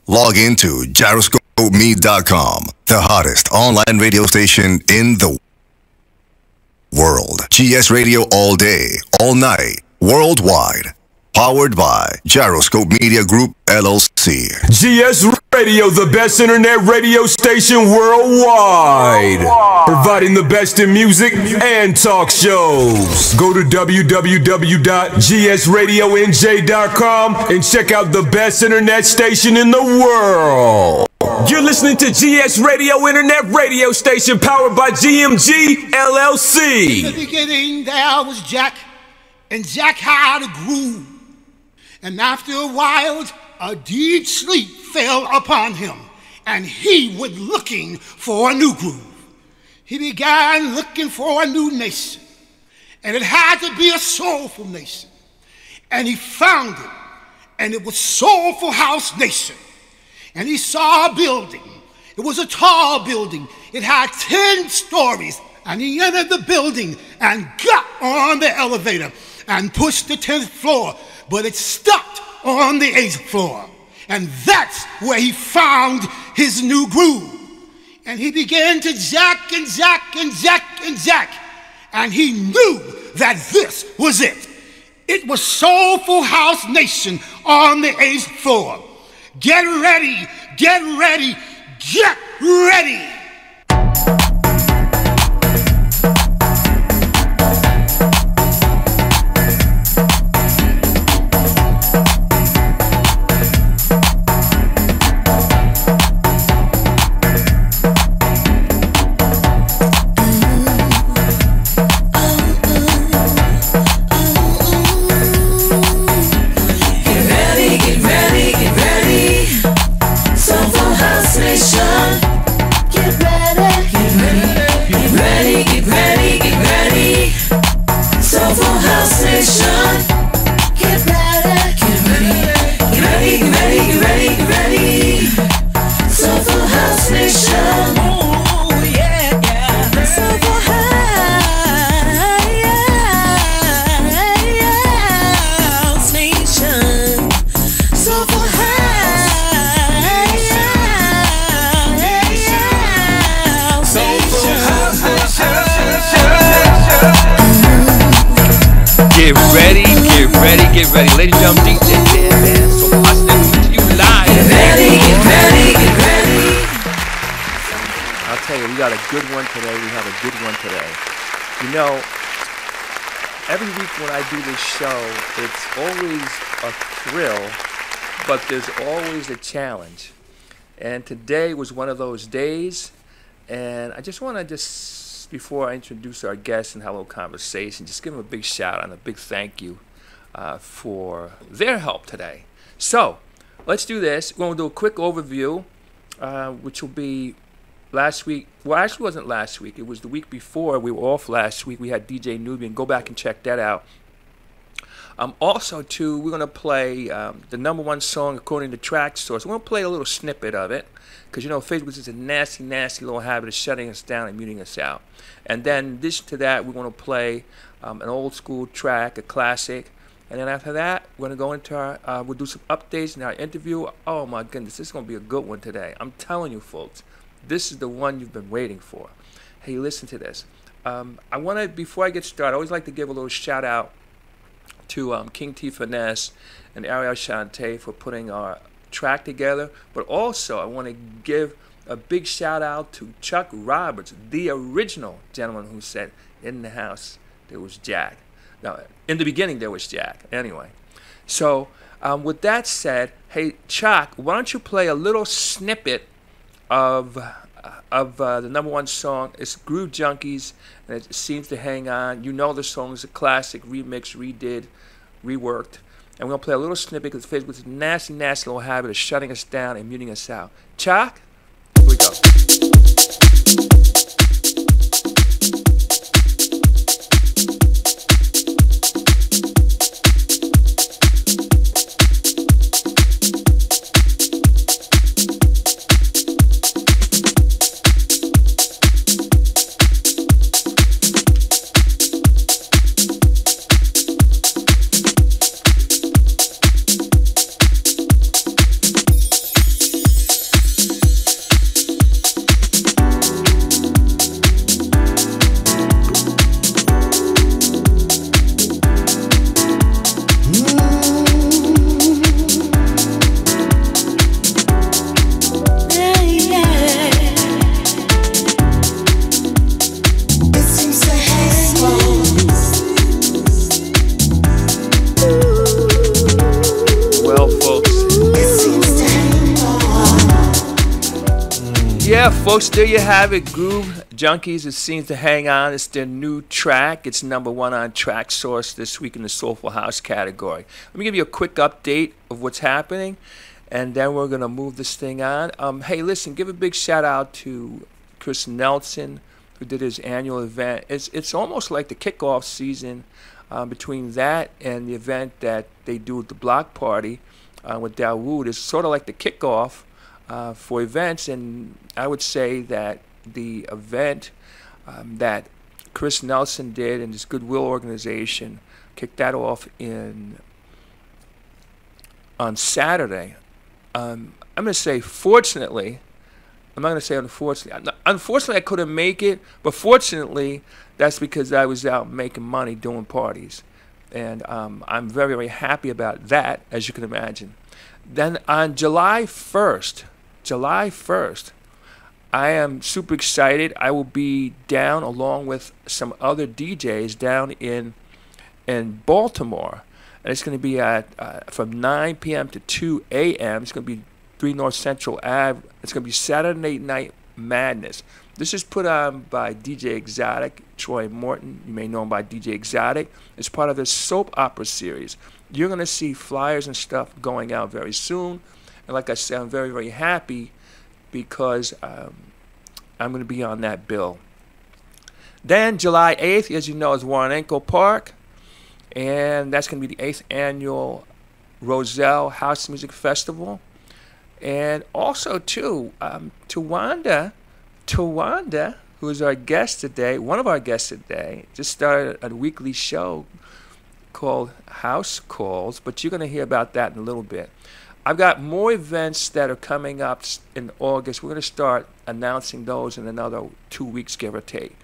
Log into gyroscopeme.com, the hottest online radio station in the world. GS Radio all day, all night, worldwide. Powered by Gyroscope Media Group, LLC. GS Radio, the best internet radio station worldwide. Providing the best in music and talk shows. Go to www.gsradionj.com and check out the best internet station in the world. You're listening to GS Radio Internet Radio Station, powered by GMG, LLC. In the beginning, there was Jack, and Jack had a groove. And after a while, a deep sleep fell upon him, and he went looking for a new groove. He began looking for a new nation, and it had to be a soulful nation. And he found it, and it was Soulful House Nation. And he saw a building. It was a tall building. It had 10 stories, and he entered the building and got on the elevator and pushed the 10th floor. But it stopped on the 8th floor. And that's where he found his new groove. And he began to jack and jack and jack and jack. And he knew that this was it. It was Soulful House Nation on the 8th floor. Get ready, get ready, get ready. Get ready, ladies and gentlemen, DJ man, so positive to you live. Get ready, get ready, get ready. I'll tell you, we got a good one today. We have a good one today. You know, every week when I do this show, it's always a thrill, but there's always a challenge. And today was one of those days, and I just want to before I introduce our guests and have a little conversation, just give them a big shout out and a big thank you. For their help today. So, let's do this. We're going to do a quick overview, which will be last week. Well, actually, it wasn't last week. It was the week before. We were off last week. We had DJ Nubian. Go back and check that out. Also, too, we're going to play the #1 song according to Track Source. We're going to play a little snippet of it because, you know, Facebook is a nasty, nasty little habit of shutting us down and muting us out. And then, in addition to that, we're going to play an old school track, a classic. And then after that, we're going to go into our, we'll do some updates in our interview. Oh my goodness, this is going to be a good one today. I'm telling you folks, this is the one you've been waiting for. Hey, listen to this. I want to, before I get started, I always like to give a little shout out to King T Finesse and Ariel Shante for putting our track together. But also, I want to give a big shout out to Chuck Roberts, the original gentleman who said, in the house, there was Jack. Now, in the beginning, there was Jack. Anyway, so with that said, hey, Chuck, why don't you play a little snippet of the #1 song? It's Groove Junkies, and it seems to hang on. You know the song is a classic, remixed, redid, reworked. And we're going to play a little snippet because Facebook's a nasty, nasty little habit of shutting us down and muting us out. Chuck, here we go. Yeah, folks, there you have it. Groove Junkies, it seems to hang on. It's their new track. It's #1 on Track Source this week in the Soulful House category. Let me give you a quick update of what's happening, and then we're going to move this thing on. Hey, listen, give a big shout out to Chris Nelson, who did his annual event. It's almost like the kickoff season between that and the event that they do at the block party with Dawood. It's sort of like the kickoff for events, and I would say that the event that Chris Nelson did and his Goodwill organization kicked that off on Saturday. I'm going to say fortunately, I'm not going to say unfortunately. Unfortunately, I couldn't make it, but fortunately, that's because I was out making money doing parties. And I'm very, very happy about that, as you can imagine. Then on July 1st, I am super excited. I will be down along with some other DJs down in Baltimore. And it's going to be at from 9 p.m. to 2 a.m. It's going to be 3 North Central Ave. It's going to be Saturday Night Madness. This is put on by DJ Exotic, Troy Morton. You may know him by DJ Exotic. It's part of the soap opera series. You're going to see flyers and stuff going out very soon. And like I said, I'm very, very happy because I'm going to be on that bill. Then July 8th, as you know, is Warrenco Park. And that's going to be the 8th annual Roselle House Music Festival. And also, too, Tawanda, who is our guest today, one of our guests today, just started a weekly show called House Calls, but you're going to hear about that in a little bit. I've got more events that are coming up in August. We're going to start announcing those in another 2 weeks, give or take.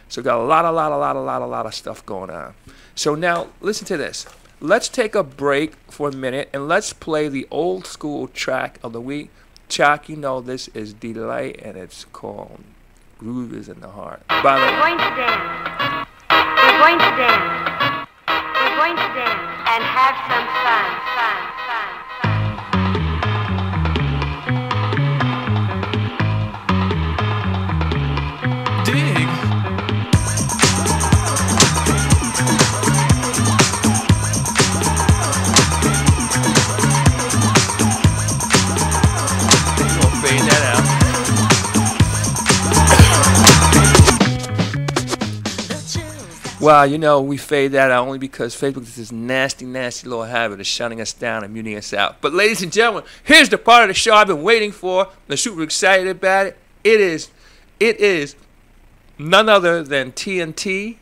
So we've got a lot of stuff going on. So now, listen to this. Let's take a break for a minute, and let's play the old school track of the week. Chuck, you know this is Delight, and it's called Groove is in the Heart. We're going to dance. We're going to dance. We're going to dance and have some fun. Dig. We'll fade that out. Well, you know, we fade that out only because Facebook has this nasty, nasty little habit of shutting us down and muting us out. But ladies and gentlemen, here's the part of the show I've been waiting for. I'm super excited about it. It is none other than TNT,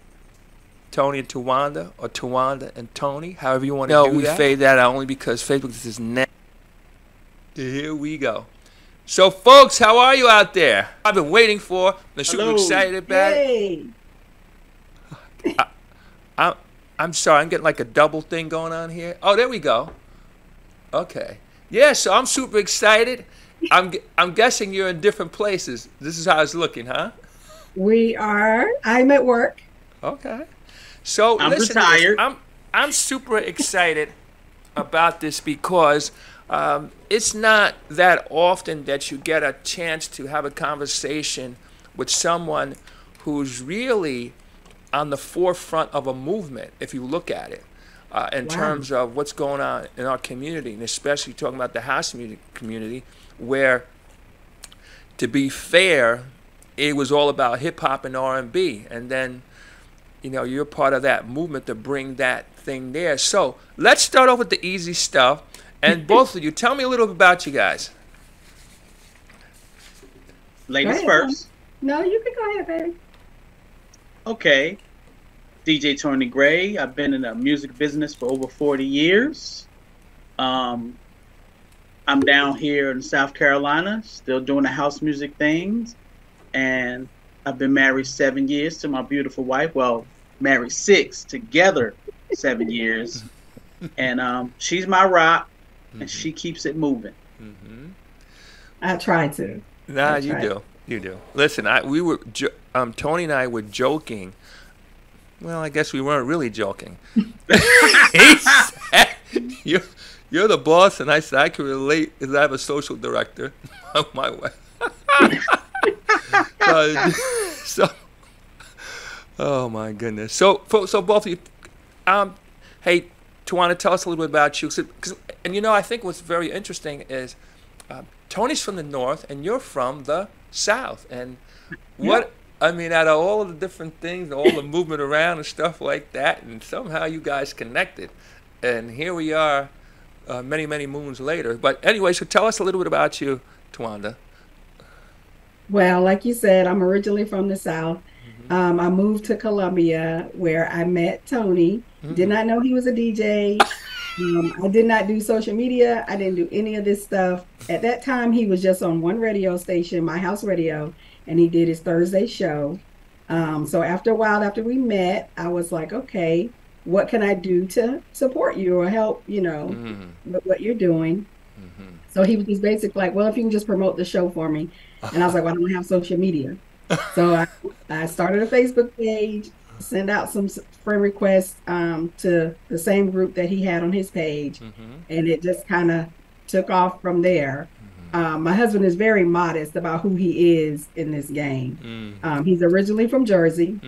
Tony and Tawanda, or Tawanda and Tony, however you want to do that. No, we fade that out only because Facebook is this nasty. Here we go. So, folks, how are you out there? I've been waiting for. I'm super excited about it. I'm sorry, I'm getting like a double thing going on here. Oh, there we go. Okay. Yeah, so I'm super excited. I'm guessing you're in different places. This is how it's looking, huh? We are. I'm at work. Okay. So I'm listen, retired. I'm super excited about this because it's not that often that you get a chance to have a conversation with someone who's really on the forefront of a movement, if you look at it, in terms of what's going on in our community, and especially talking about the house music community, where, to be fair, it was all about hip-hop and R&B, and then, you know, you're part of that movement to bring that thing there. So let's start off with the easy stuff, and both of you, tell me a little bit about you guys. Ladies first. No, you can go ahead, baby. Okay. DJ Tony Gray. I've been in the music business for over 40 years. I'm down here in South Carolina, still doing the house music things. And I've been married 7 years to my beautiful wife. Well, married 6, together 7 years. And she's my rock, and she keeps it moving. I try to. Nah, you do. You do. Listen, Tony and I were joking. Well, I guess we weren't really joking. He said, you're the boss, and I said I can relate because I have a social director. My wife. So, oh my goodness. So both of you, hey, Tawanda, tell us a little bit about you. And you know, I think what's very interesting is Tony's from the North and you're from the South. And what, I mean, out of all of the different things, all the movement around and stuff like that, and somehow you guys connected. And here we are many, many moons later. But anyway, so tell us a little bit about you, Tawanda. Well, like you said, I'm originally from the South. I moved to Columbia where I met Tony. Did not know he was a DJ. I did not do social media. I didn't do any of this stuff. At that time, he was just on one radio station, My House Radio, and he did his Thursday show. So after a while, after we met, I was like, okay, what can I do to support you or help, you know, with what you're doing? So he was just basically like, well, if you can just promote the show for me. And I was like, well, I don't have social media. So I started a Facebook page, send out some friend requests to the same group that he had on his page. And it just kind of took off from there. My husband is very modest about who he is in this game. He's originally from Jersey.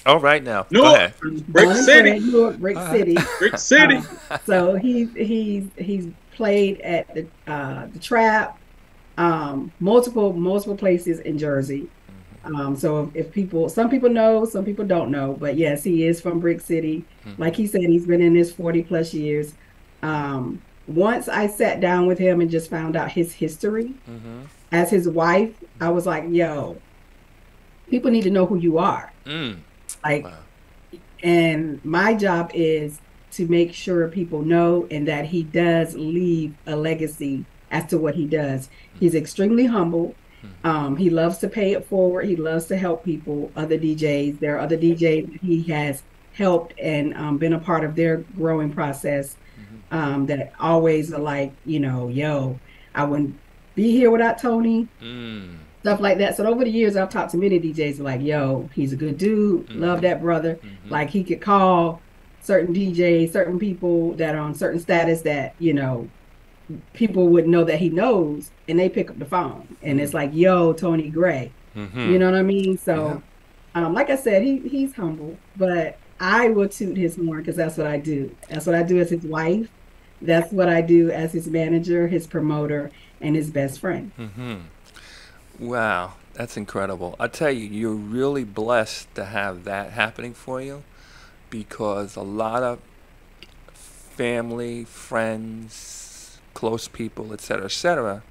All right now. Go ahead. Brick City. Brick City. Brick City. So he's played at the Trap, multiple places in Jersey. So if some people know, some people don't know, but yes, he is from Brick City. Like he said, he's been in this 40 plus years. Once I sat down with him and just found out his history as his wife, I was like, yo, people need to know who you are. And my job is to make sure people know and that he does leave a legacy as to what he does. He's extremely humble. He loves to pay it forward. He loves to help people, other DJs. There are other DJs that he has helped and been a part of their growing process that always are like, you know, yo, I wouldn't be here without Tony. Stuff like that. So over the years, I've talked to many DJs like, yo, he's a good dude. Love that brother. Like he could call certain DJs, certain people that are on certain status that, you know, people would know that he knows, and they pick up the phone and it's like, yo, Tony Gray. You know what I mean? So like I said, he's humble, but I will toot his horn because that's what I do. That's what I do as his wife. That's what I do as his manager, his promoter, and his best friend. Wow, that's incredible. I tell you, you're really blessed to have that happening for you, because a lot of family, friends, close people, etc.,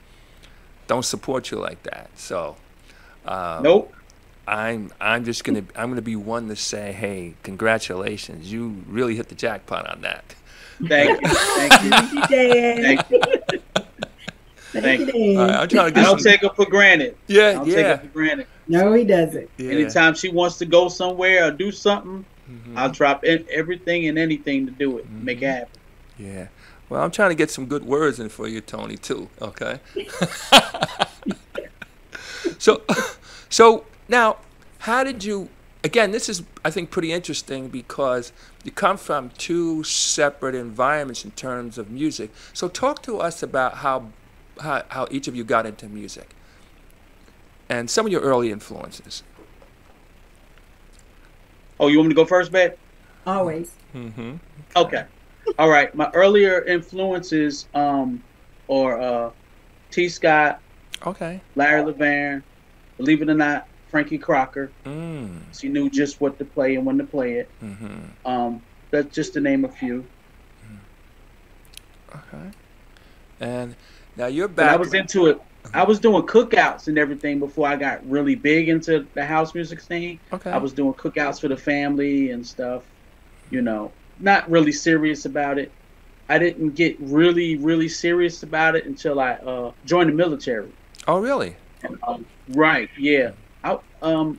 don't support you like that. So, nope. I'm gonna be one to say, hey, congratulations, you really hit the jackpot on that. Thank you, thank you, Thank you. Thank you. I'm trying to get I don't take her for granted. Yeah, I don't take her for granted. No, he doesn't. Yeah. Anytime she wants to go somewhere or do something, I'll drop everything and anything to do it, make it happen. Yeah. Well, I'm trying to get some good words in for you, Tony, too. Okay. So now, how did you? Again, this is, I think, pretty interesting because you come from two separate environments in terms of music. So talk to us about how each of you got into music and some of your early influences. Oh, you want me to go first, babe? Always. Okay. All right. My earlier influences are T. Scott, Okay. Larry LeVerne, believe it or not, Frankie Crocker. She knew just what to play and when to play it. That's just to name a few. Okay. And now you're But back. I was into it. I was doing cookouts and everything before I got really big into the house music scene. Okay. I was doing cookouts for the family and stuff. You know, not really serious about it. I didn't get really, really serious about it until I joined the military. Oh, really? Right. Yeah. I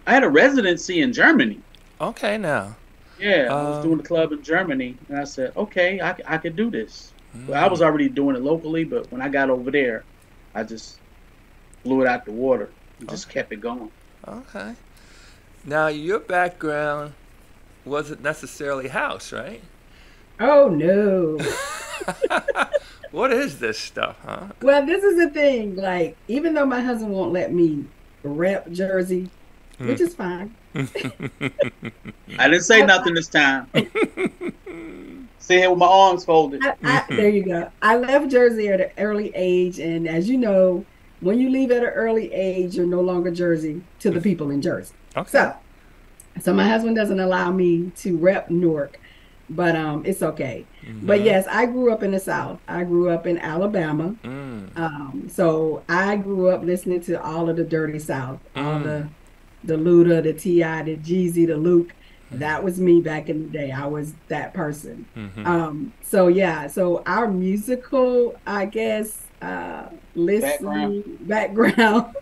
had a residency in Germany. Okay, now. Yeah, I was doing the club in Germany, and I said, okay, I could do this. Well, I was already doing it locally, but when I got over there, I just blew it out the water and just kept it going. Okay. Now, your background wasn't necessarily house, right? Oh, no. What is this stuff, huh? Well, this is the thing. Like, even though my husband won't let me rep Jersey, which is fine. I didn't say nothing this time. Sit here with my arms folded. There you go. I left Jersey at an early age, and as you know, when you leave at an early age, you're no longer Jersey to the people in Jersey. Okay. So my husband doesn't allow me to rep Newark, but it's okay. But yes, I grew up in the South. I grew up in Alabama. So I grew up listening to all of the Dirty South, all the Luda, the T.I., the Jeezy, the Luke. That was me back in the day. I was that person. So yeah, so our musical, I guess, listening background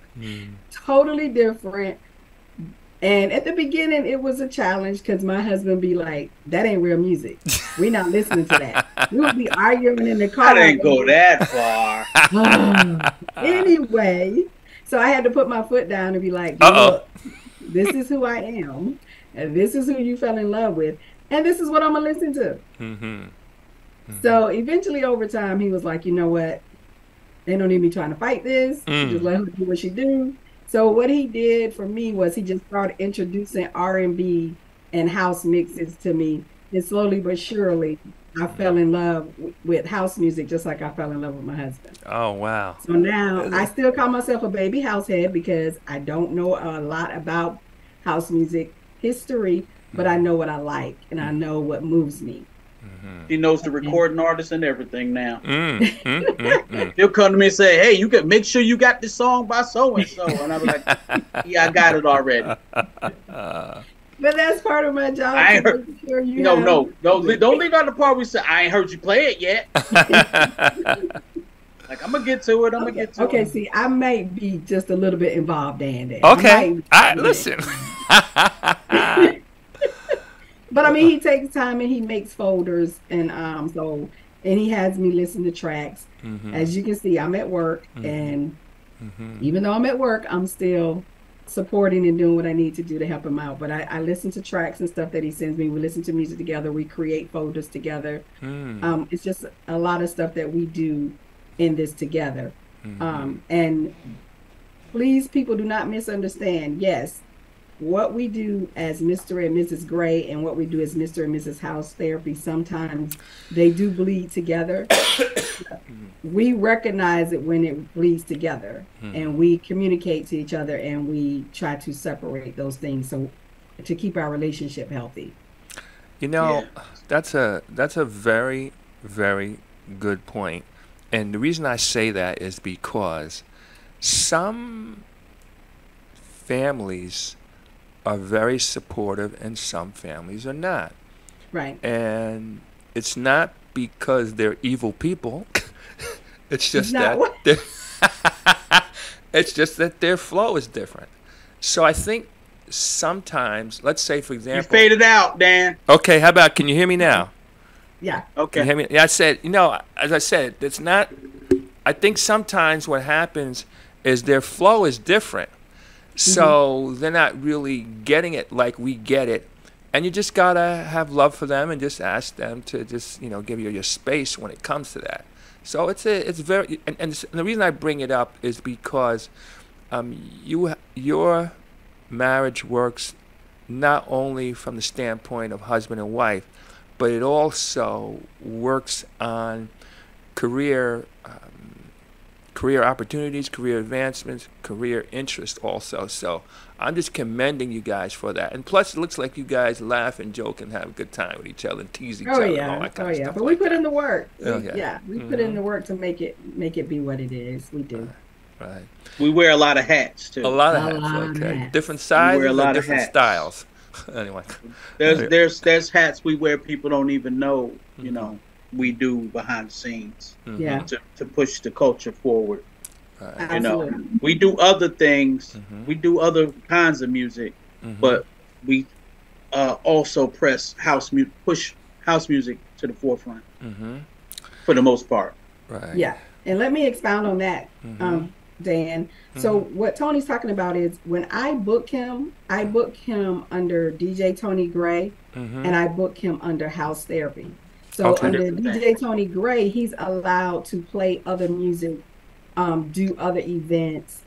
totally different. And at the beginning, it was a challenge because my husband be like, "That ain't real music. We not listening to that." We would be arguing in the car. I didn't go that far. Anyway, so I had to put my foot down and be like, "Look, this is who I am, and this is who you fell in love with, and this is what I'm gonna listen to." So eventually, over time, he was like, "You know what? They don't need me trying to fight this. Just let her do what she do." So what he did for me was he just started introducing R&B and house mixes to me, and slowly but surely, I fell in love with house music, just like I fell in love with my husband. Oh, wow. So now I still call myself a baby house head because I don't know a lot about house music history, but I know what I like and I know what moves me. He knows the recording artist and everything now. He'll come to me and say, "Hey, you can make sure you got this song by so and so," and I'm like, "Yeah, I got it already." But that's part of my job. I ain't heard. Sure No, don't leave out the part where we say, "I ain't heard you play it yet." Like, I'm gonna get to it. Okay, see, I may be just a little bit involved in that. Okay, all right, listen. But I mean, he takes time and he makes folders, and he has me listen to tracks. As you can see, I'm at work, and even though I'm at work, I'm still supporting and doing what I need to do to help him out. But I listen to tracks and stuff that he sends me. We listen to music together. We create folders together. It's just a lot of stuff that we do in this together. And please, people, do not misunderstand. Yes, what we do as Mr. and Mrs. Gray and what we do as Mr. and Mrs. House Therapy, sometimes they do bleed together. We recognize it when it bleeds together, and we communicate to each other, and we try to separate those things so to keep our relationship healthy. You know, that's a very, very good point. And the reason I say that is because some families are very supportive and some families are not. Right. And it's not because they're evil people. It's just that it's just that their flow is different. So I think sometimes, let's say for example, you faded out, Dan. Okay, how about, can you hear me now? Yeah. Okay. Can you hear me? Yeah, I said, as I said, it's not, I think sometimes what happens is their flow is different. So they're not really getting it like we get it. And you just got to have love for them and just ask them to just, give you your space when it comes to that. So it's very, and the reason I bring it up is because your marriage works not only from the standpoint of husband and wife, but it also works on career opportunities, career advancements, career interest also. So I'm just commending you guys for that. And plus, it looks like you guys laugh and joke and have a good time with each other and tease each other and all that kind of stuff. But we put in the work. We put in the work to make it be what it is. We do. Right. We wear a lot of hats too. A lot of hats. Okay. Different sizes and different styles. Anyway. There's hats we wear people don't even know, we do behind the scenes. Yeah. To push the culture forward. Absolutely. We do other things. We do other kinds of music, but we also push house music to the forefront for the most part. Right. Yeah. And let me expound on that, Dan. So what Tony's talking about is when I book him under DJ Tony Gray, and I book him under House Therapy. So under DJ Tony Gray, he's allowed to play other music, do other events,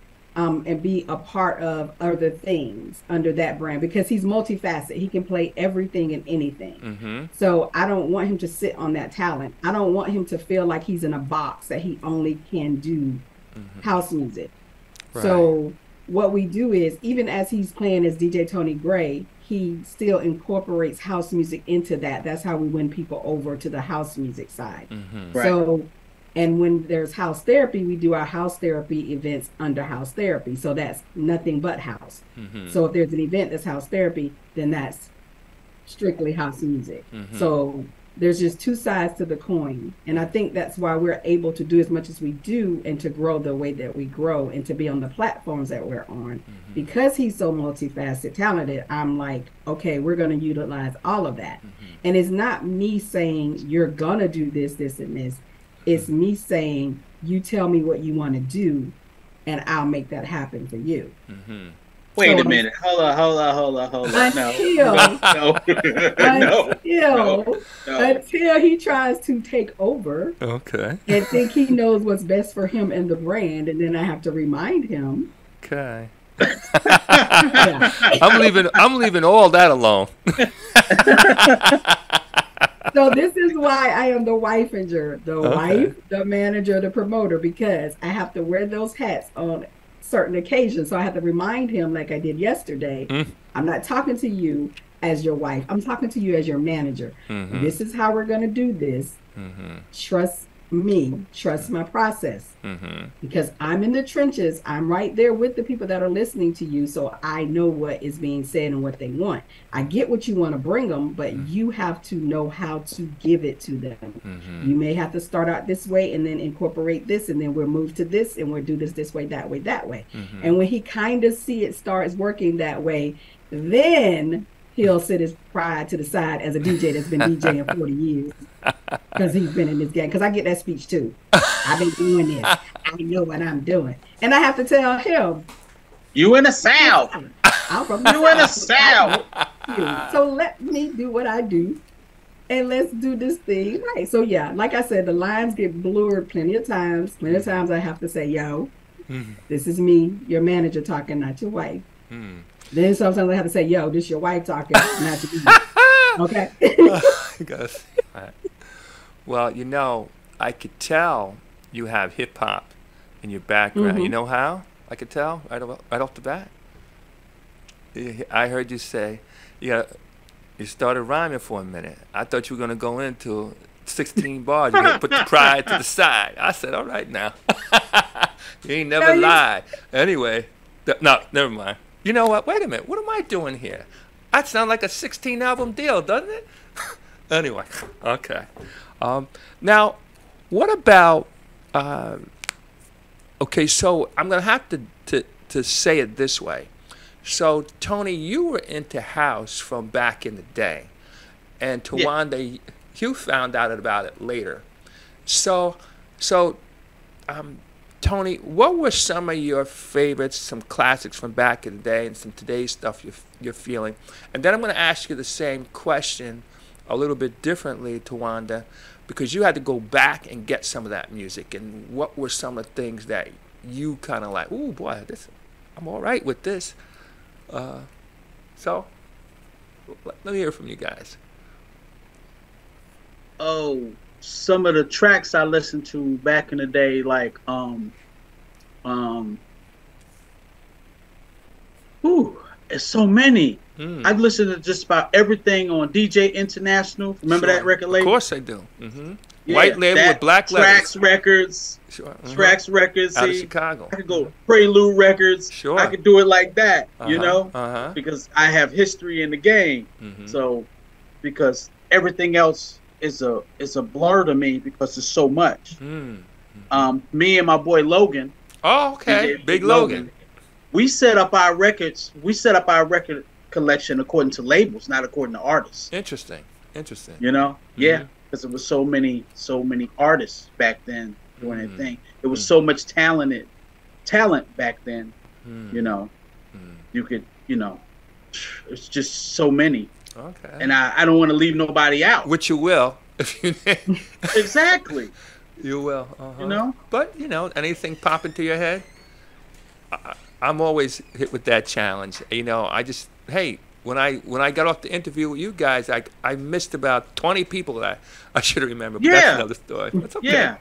and be a part of other things under that brand, because he's multifaceted. He can play everything and anything. So I don't want him to sit on that talent. I don't want him to feel like he's in a box that he only can do house music. Right. So what we do is, even as he's playing as DJ Tony Gray, he still incorporates house music into that. That's how we win people over to the house music side. Right. So, and when there's house therapy, we do our house therapy events under house therapy. So that's nothing but house. So if there's an event that's house therapy, then that's strictly house music. So there's just two sides to the coin. And I think that's why we're able to do as much as we do and to grow the way that we grow and to be on the platforms that we're on. Because he's so multifaceted, talented, I'm like, okay, we're going to utilize all of that. And it's not me saying, you're going to do this, this, and this. It's me saying, you tell me what you want to do, and I'll make that happen for you. Wait a minute. Hold on. Until he tries to take over. Okay. And think he knows what's best for him and the brand, and then I have to remind him. Okay. I'm leaving all that alone. So this is why I am the wifeinger, wife, the manager, the promoter, because I have to wear those hats on certain occasions. So I have to remind him, like I did yesterday, I'm not talking to you as your wife. I'm talking to you as your manager. This is how we're going to do this. Trust me. Trust my process. Because I'm in the trenches. I'm right there with the people that are listening to you. So I know what is being said and what they want. I get what you want to bring them, but you have to know how to give it to them. You may have to start out this way and then incorporate this, and then we'll move to this and we'll do this way, that way, that way. And when he kind of see it starts working that way, then he'll sit his pride to the side as a DJ that's been DJing 40 years. Because he's been in this game. Because I get that speech too. I've been doing this. I know what I'm doing. And I have to tell him, you in the South. I'm from you in the South. So let me do what I do. And let's do this thing right. So yeah, like I said, the lines get blurred plenty of times. Plenty of times I have to say, yo, this is me, your manager talking, not your wife. Then sometimes I have to say, yo, this your wife talking, not your okay? Well, you know, I could tell you have hip-hop in your background. You know how? I could tell right off the bat. I heard you say, you started rhyming for a minute. I thought you were going to go into 16 bars. You're going to put the pride to the side. I said, all right now. You ain't never lied. Anyway, no, never mind. You know what? Wait a minute. What am I doing here? That sounds like a 16-album deal, doesn't it? Anyway, okay. Now, what about... okay, so I'm going to have to say it this way. So, Tony, you were into house from back in the day. And Tawanda, you found out about it later. So Tony, what were some of your favorites, some classics from back in the day and some today's stuff you're feeling? And then I'm going to ask you the same question a little bit differently, Tawanda, because you had to go back and get some of that music. And what were some of the things that you kind of like, ooh, boy, I'm all right with this. So let me hear from you guys. Oh, some of the tracks I listened to back in the day, like it's so many. I've listened to just about everything on DJ International. Remember that record label? Of course I do. Yeah, white label with black letters. Tracks Records. Tracks Records. Out of Chicago. I could go Prelude Records. Sure. I could do it like that, you know, because I have history in the game. So, because everything else is a blur to me because there's so much. Me and my boy Logan. Oh, okay. Big Logan. We set up our records. We set up our record collection according to labels, not according to artists. Interesting. You know, yeah, because there was so many artists back then doing that thing. There was so much talent back then. You know, you could, it's just so many. Okay. And I don't want to leave nobody out. Which you will if you Exactly. You will. You know. But anything pop into your head? I'm always hit with that challenge. You know, when I got off the interview with you guys, I missed about 20 people that I should have remembered. But that's another story. That's okay. Yeah.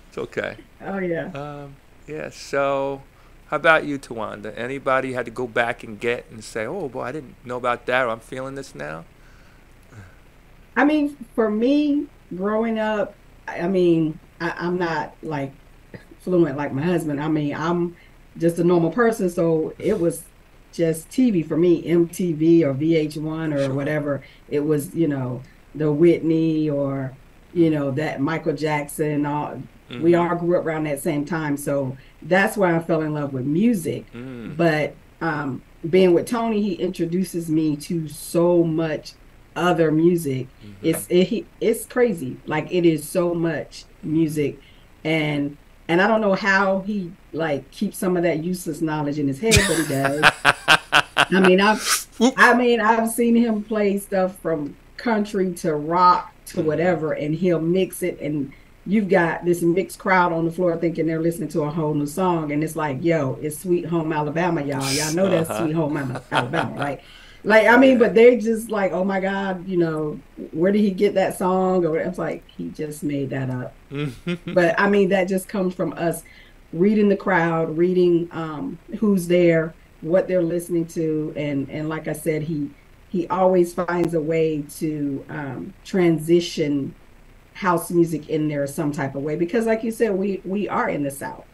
It's okay. Oh yeah. Yeah. So, how about you, Tawanda? Anybody had to go back and get and say, "Oh boy, I didn't know about that," or "I'm feeling this now"? I mean, for me, growing up, I mean, I'm not like fluent like my husband. I mean, I'm just a normal person, so it was just TV for me, MTV or VH1 or whatever. It was, you know, the Whitney or, you know, that Michael Jackson. All we all grew up around that same time, so that's why I fell in love with music. But being with Tony, he introduces me to so much other music. It's crazy. Like, it is so much music, and I don't know how he like keeps some of that useless knowledge in his head, but he does. I mean, I've seen him play stuff from country to rock to whatever, and he'll mix it, and you've got this mixed crowd on the floor thinking they're listening to a whole new song, and it's like, yo, it's Sweet Home Alabama, y'all. Y'all know that's Sweet Home Alabama, right? Like, I mean, but they just like, oh my God, you know, where did he get that song? Or it's like, he just made that up. But I mean, that just comes from us reading the crowd, reading who's there, what they're listening to, and like I said, he always finds a way to transition house music in there some type of way, because like you said, we are in the South.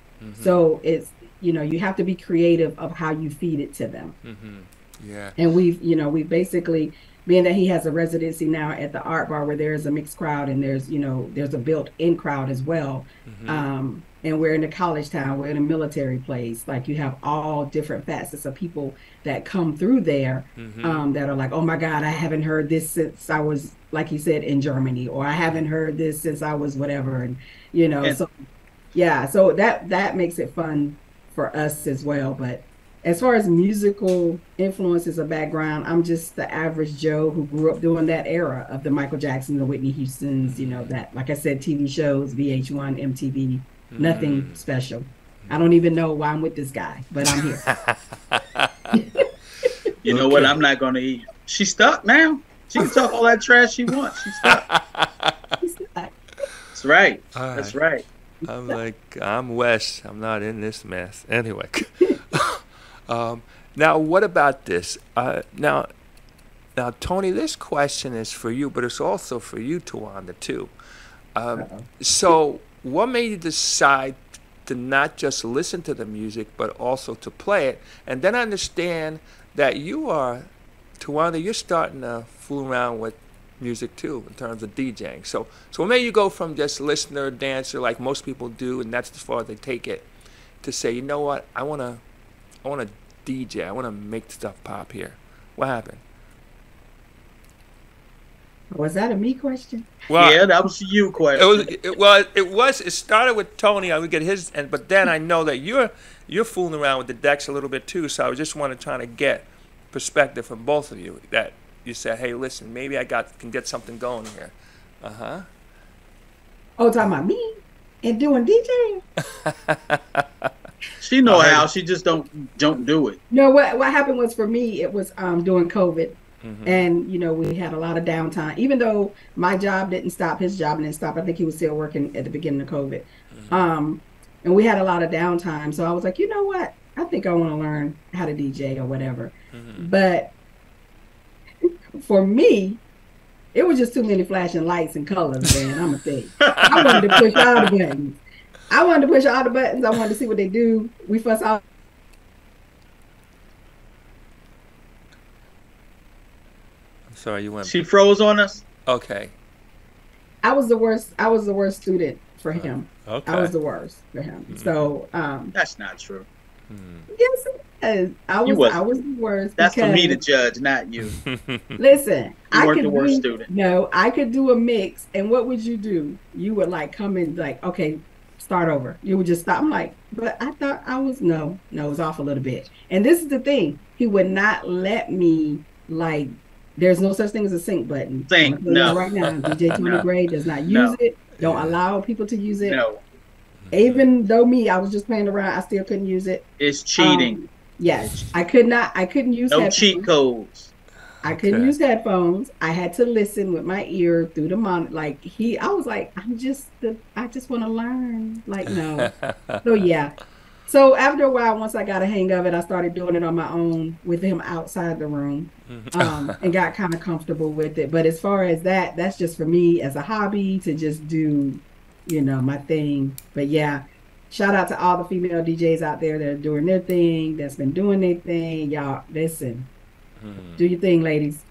So it's, you know, you have to be creative of how you feed it to them. Yeah. And we've basically, being that he has a residency now at the Art Bar where there's a mixed crowd and there's, you know, there's a built-in crowd as well. And we're in a college town, we're in a military place. Like, you have all different facets of people that come through there that are like, oh my God, I haven't heard this since I was, like you said, in Germany, or I haven't heard this since I was whatever. And, you know, so yeah, so that makes it fun for us as well. But as far as musical influences or background, I'm just the average Joe who grew up during that era of the Michael Jackson, the Whitney Houstons, you know, that, like I said, TV shows, VH1, MTV, nothing special. I don't even know why I'm with this guy, but I'm here. You know what? I'm not going to eat. She's stuck now. She can talk all that trash she wants. She's stuck. That's right. That's right. I'm like, I'm Wes. I'm not in this mess. Anyway. Now, what about this? Now, Tony, this question is for you, but it's also for you, Tawanda, too. So, what made you decide to not just listen to the music, but also to play it? And then understand that you are, Tawanda, you're starting to fool around with music, too, in terms of DJing. So what made you go from just listener, dancer, like most people do, and that's as far as they take it, to say, you know what, I want to DJ. I want to make stuff pop here. What happened? Was that a me question? Well, yeah, that was a you question. It started with Tony. I would get his, but then I know that you're fooling around with the decks a little bit too. So I just want to try to get perspective from both of you. That you said, hey, listen, maybe I can get something going here. Oh, talking about me and doing DJing. She know how. She just don't do it. No, what happened was, for me, it was during COVID. And, you know, we had a lot of downtime. Even though my job didn't stop, his job didn't stop. I think he was still working at the beginning of COVID. And we had a lot of downtime. So I was like, you know what? I think I want to learn how to DJ or whatever. But for me, it was just too many flashing lights and colors, man. I'm going to tell you. I wanted to push all the buttons. I wanted to see what they do. We fuss out. Sorry, you went. She froze on us. Okay. I was the worst student for him. Okay. I was the worst for him. So that's not true. Yes, it is. I was the worst. That's for me to judge, not you. Listen, you weren't the worst student. No, I could do a mix, and what would you do? You would like come in like, okay, start over. You would just stop. I'm like, but I thought I was no, it was off a little bit. And this is the thing. He would not let me like. There's no such thing as a sync button. No. Right now, DJ Tony Gray does not use it. Don't allow people to use it. No. Even though I was just playing around, I still couldn't use it. It's cheating. Yes, I couldn't use No cheat headphones. codes. I couldn't Okay. use headphones. I had to listen with my ear through the monitor. I was like, I just want to learn. Like, no. So yeah. So after a while, once I got a hang of it, I started doing it on my own with him outside the room, and got kind of comfortable with it. But as far as that, that's just for me as a hobby to just do, my thing. But yeah, shout out to all the female DJs out there that are doing their thing, that's been doing their thing. Y'all, listen, do your thing, ladies.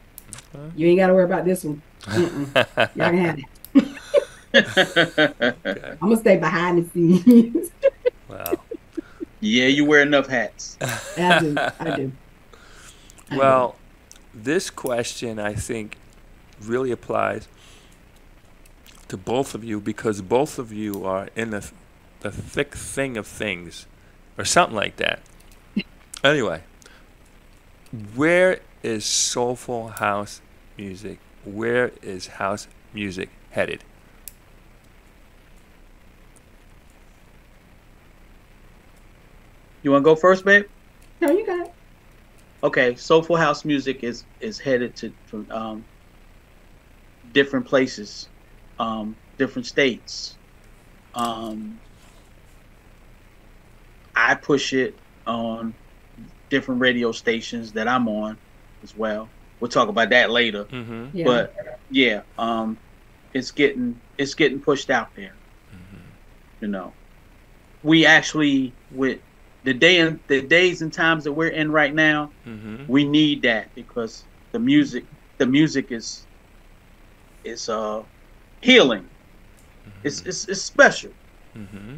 You ain't got to worry about this one. Y'all can have it. Okay. I'm gonna stay behind the scenes. Wow. Yeah, you wear enough hats. I do. I do. Well, this question I think really applies to both of you because both of you are in the thick thing of things or something like that. Anyway, where is soulful house music? Where is house music headed? You want to go first, babe? No, you got it. Okay, soulful house music is headed to from different places, different states. I push it on different radio stations that I'm on as well. We'll talk about that later. Mm-hmm. Yeah. But yeah, it's getting pushed out there. You know, we actually with the days and times that we're in right now, we need that because the music is healing. It's special.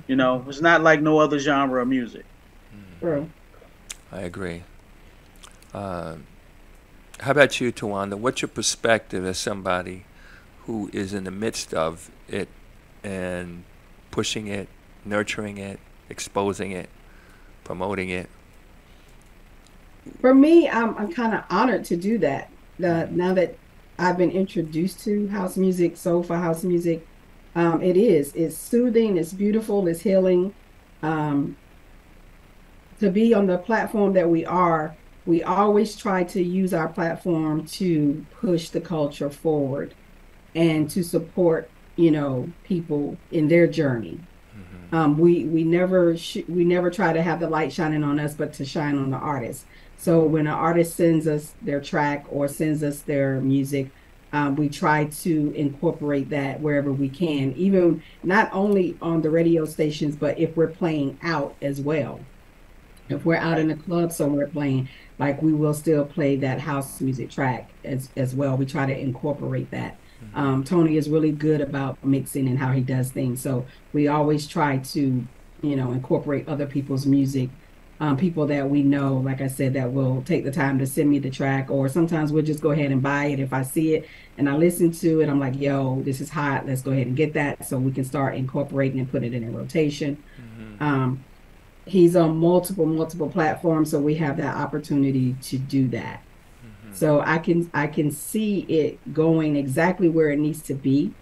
You know, it's not like no other genre of music. True. I agree. How about you, Tawanda? What's your perspective as somebody who is in the midst of it and pushing it, nurturing it, exposing it, promoting it? For me, I'm kind of honored to do that. Now that I've been introduced to house music, soulful house music, it's soothing, it's beautiful, it's healing. To be on the platform that we are, we always try to use our platform to push the culture forward and to support, people in their journey. We never try to have the light shining on us, but to shine on the artist. So when an artist sends us their track or sends us their music, we try to incorporate that wherever we can, even not only on the radio stations, but if we're playing out as well. If we're out in a club somewhere playing, like we will still play that house music track as well. We try to incorporate that. Tony is really good about mixing and how he does things. So we always try to, incorporate other people's music. People that we know, like I said, that will take the time to send me the track, or sometimes we'll just go ahead and buy it. If I see it and I listen to it, I'm like, yo, this is hot. Let's go ahead and get that so we can start incorporating and put it in a rotation. He's on multiple platforms, so we have that opportunity to do that. So I can see it going exactly where it needs to be,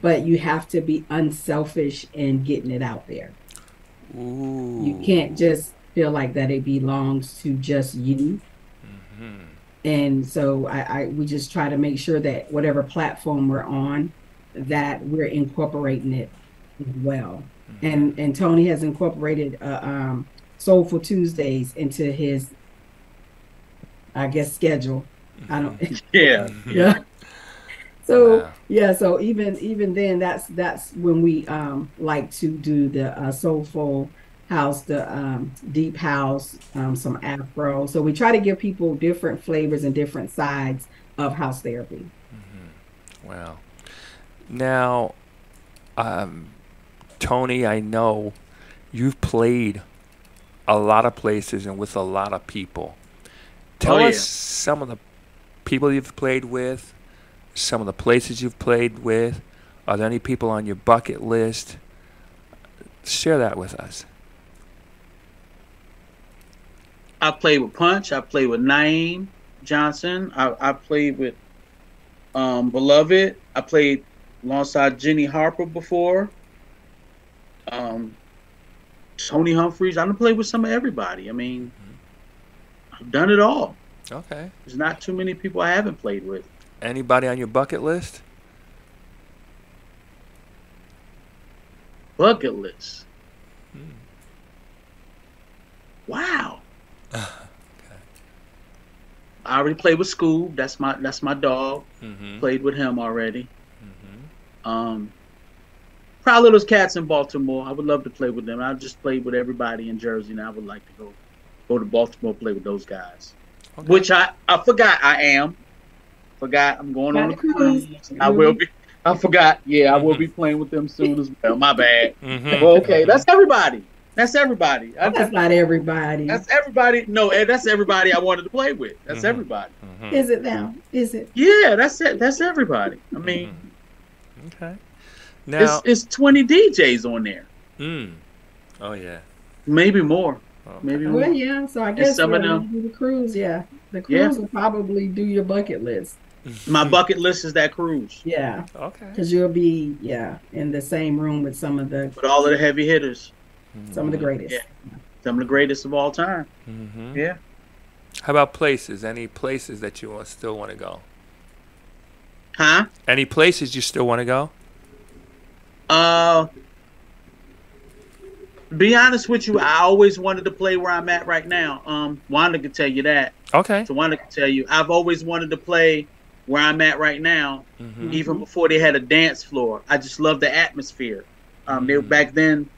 but you have to be unselfish in getting it out there. Ooh. You can't just feel like that it belongs to just you. And so we just try to make sure that whatever platform we're on, that we're incorporating it well. And Tony has incorporated Soulful Tuesdays into his, I guess, schedule. I don't. Yeah. Yeah. So Wow. yeah. So even then, that's when we like to do the soulful house, the deep house, some Afro. So we try to give people different flavors and different sides of house therapy. Wow. Now, Tony, I know you've played a lot of places and with a lot of people. Tell us some of the people you've played with, some of the places you've played with. Are there any people on your bucket list? Share that with us. I played with Punch. I played with Naeem Johnson. I played with Beloved. I played alongside Jenny Harper before. Tony Humphreys. I done played with some of everybody. I mean, I've done it all. Okay. There's not too many people I haven't played with. Anybody on your bucket list? Bucket list. Wow. Okay. I already played with Scoob. That's my dog. Mm-hmm. Played with him already. Mm-hmm. Probably those cats in Baltimore. I would love to play with them. I just played with everybody in Jersey, and I would like to go to Baltimore, play with those guys. Okay. Which I forgot I am. Forgot I'm going on a cruise. I will be. I forgot. Yeah, I will be playing with them soon as well. My bad. Mm-hmm. Well, okay, that's everybody. That's everybody. That's not everybody. That's everybody. No, that's everybody I wanted to play with. That's everybody. Mm-hmm. Is it now? Is it? Yeah, that's it. That's everybody. I mean, Okay. Now, it's 20 DJs on there. Oh yeah. Maybe more. Okay. Maybe more. Well, yeah. So I guess some of when them- you do the cruise, yeah, the cruise will probably do your bucket list. My bucket list is that cruise Yeah, Okay. because you'll be in the same room with some of the with all of the heavy hitters. greatest. Yeah. Some of the greatest of all time. Mm-hmm. Yeah. How about places? Any places that you still want to go? Huh? Any places you still want to go? Be honest with you, I always wanted to play where I'm at right now. Wanda could tell you that. Okay. So Wanda could tell you, I've always wanted to play where I'm at right now, even before they had a dance floor. I just love the atmosphere. They back then,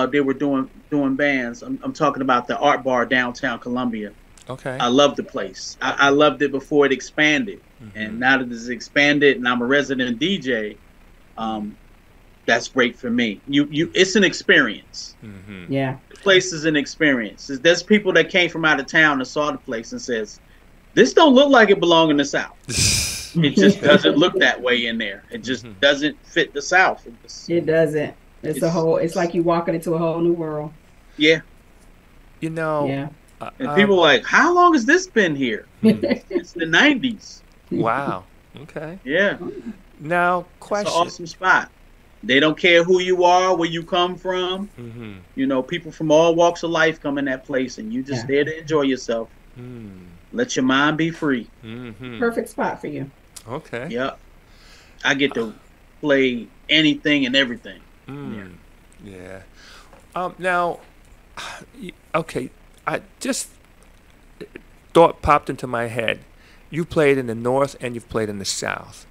they were doing bands. I'm talking about the Art Bar downtown Columbia. Okay. I loved the place. I loved it before it expanded, and now that it's expanded, and I'm a resident DJ, that's great for me. It's an experience. Yeah. The place is an experience. There's people that came from out of town and saw the place and says, "This don't look like it belong in the South." It just doesn't look that way in there. It just doesn't fit the South. It doesn't. It's like you walking into a whole new world. Yeah. You know. Yeah. And people are like, how long has this been here? It's the 90s. Wow. Okay. Yeah. Now, It's question. an awesome spot. They don't care who you are, where you come from. Mm-hmm. You know, people from all walks of life come in that place, and you just there to enjoy yourself. Let your mind be free. Mm-hmm. Perfect spot for you. Okay. Yep. I get to play anything and everything. Yeah. Now, okay. I just thought popped into my head. You played in the North and you've played in the South.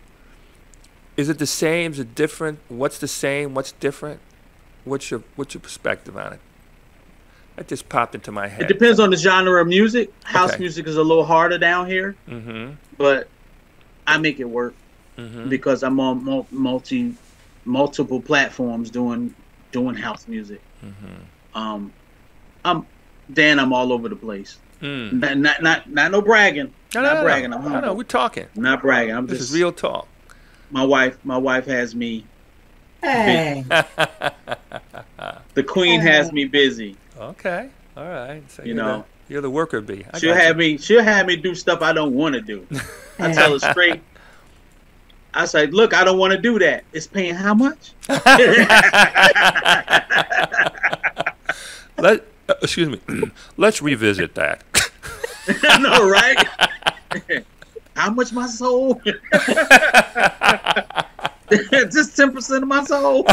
Is it the same? Is it different? What's the same? What's different? What's your perspective on it? That just popped into my head. It depends on the genre of music. House Okay. music is a little harder down here, but I make it work because I'm on multiple platforms doing house music. I'm all over the place. Not no bragging. Not bragging. I'm humble. No, we're talking. I'm not bragging. I'm This just is real talk. My wife has me. Hey. The queen has me busy. Okay. All right. So You know. you're the worker bee. I She'll got you. have me do stuff I don't want to do. I tell her straight. I say, look, I don't want to do that. It's paying how much? Excuse me. Let's revisit that. I know, right? How much my soul? Just 10% of my soul.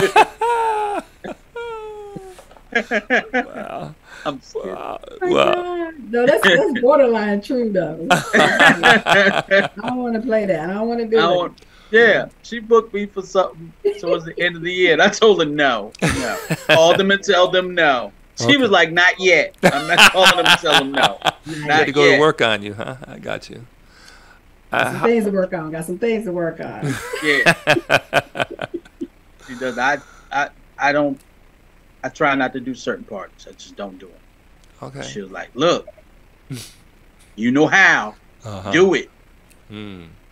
Wow. I'm scared. Well, No, that's borderline true though. I don't want to play that. I don't want to do it. Yeah, she booked me for something towards the end of the year, and I told her no. Call them and tell them no. She was like, not yet. I'm not calling them and tell them no. I had to go to work on you, huh? I got you. Got some things to work on. Got some things to work on. Yeah. She does. I don't. I try not to do certain parts. I just don't do it. Okay. She was like, look, you know how. Do it.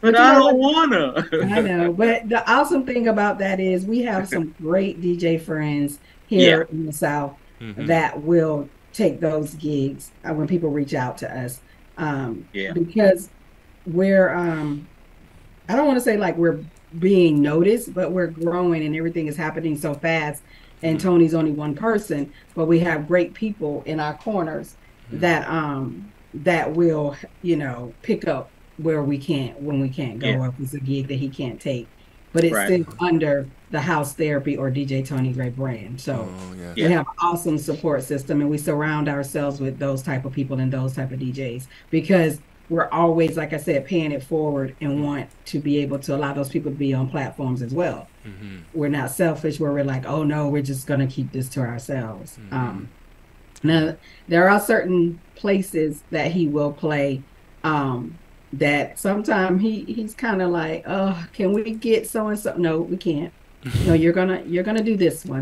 But I don't want to. I know. But the awesome thing about that is we have some great DJ friends here in the South that will take those gigs when people reach out to us. Because we're, I don't want to say like we're being noticed, but we're growing and everything is happening so fast. And Tony's only one person, but we have great people in our corners that that will, pick up where we can't, when we can't go, or if it's a gig that he can't take. But it's Right. still under the House Therapy or DJ Tony Gray brand. So we have an awesome support system, and we surround ourselves with those type of people and those type of DJs, because we're always, like I said, paying it forward and want to be able to allow those people to be on platforms as well. We're not selfish where we're like, oh no, we're just going to keep this to ourselves. Now, there are certain places that he will play that sometimes he's kind of like, oh, can we get so and so? No, we can't. No, you're gonna do this one.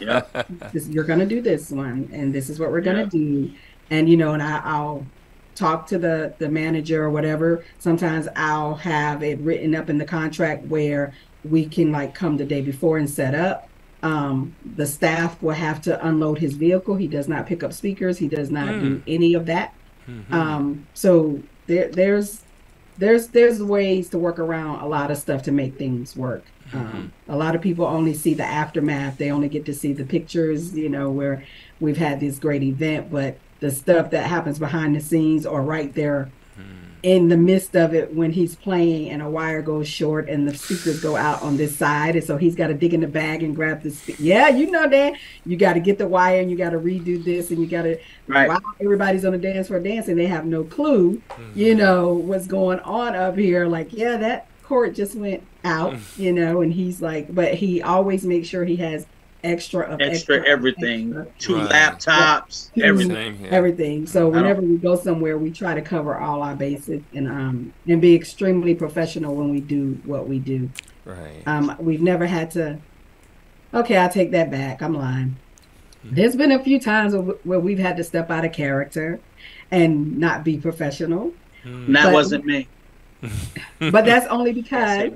You're gonna do this one, and this is what we're gonna do. And and I'll talk to the manager or whatever. Sometimes I'll have it written up in the contract where we can like come the day before and set up. The staff will have to unload his vehicle. He does not pick up speakers. He does not do any of that. So there's ways to work around a lot of stuff to make things work. A lot of people only see the aftermath. They only get to see the pictures, where we've had this great event, but the stuff that happens behind the scenes or right there in the midst of it when he's playing and a wire goes short and the speakers go out on this side, and so he's got to dig in the bag and grab the that you got to get the wire and you got to redo this and you got to while everybody's on the dance floor dancing, they have no clue what's going on up here, like that cord just went out, and he's like, but he always makes sure he has extra everything, two laptops, everything. So whenever we go somewhere, we try to cover all our bases and be extremely professional when we do what we do. Right. We've never had to. Okay, I'll take that back. I'm lying. There's been a few times where we've had to step out of character and not be professional. That wasn't me. But that's only because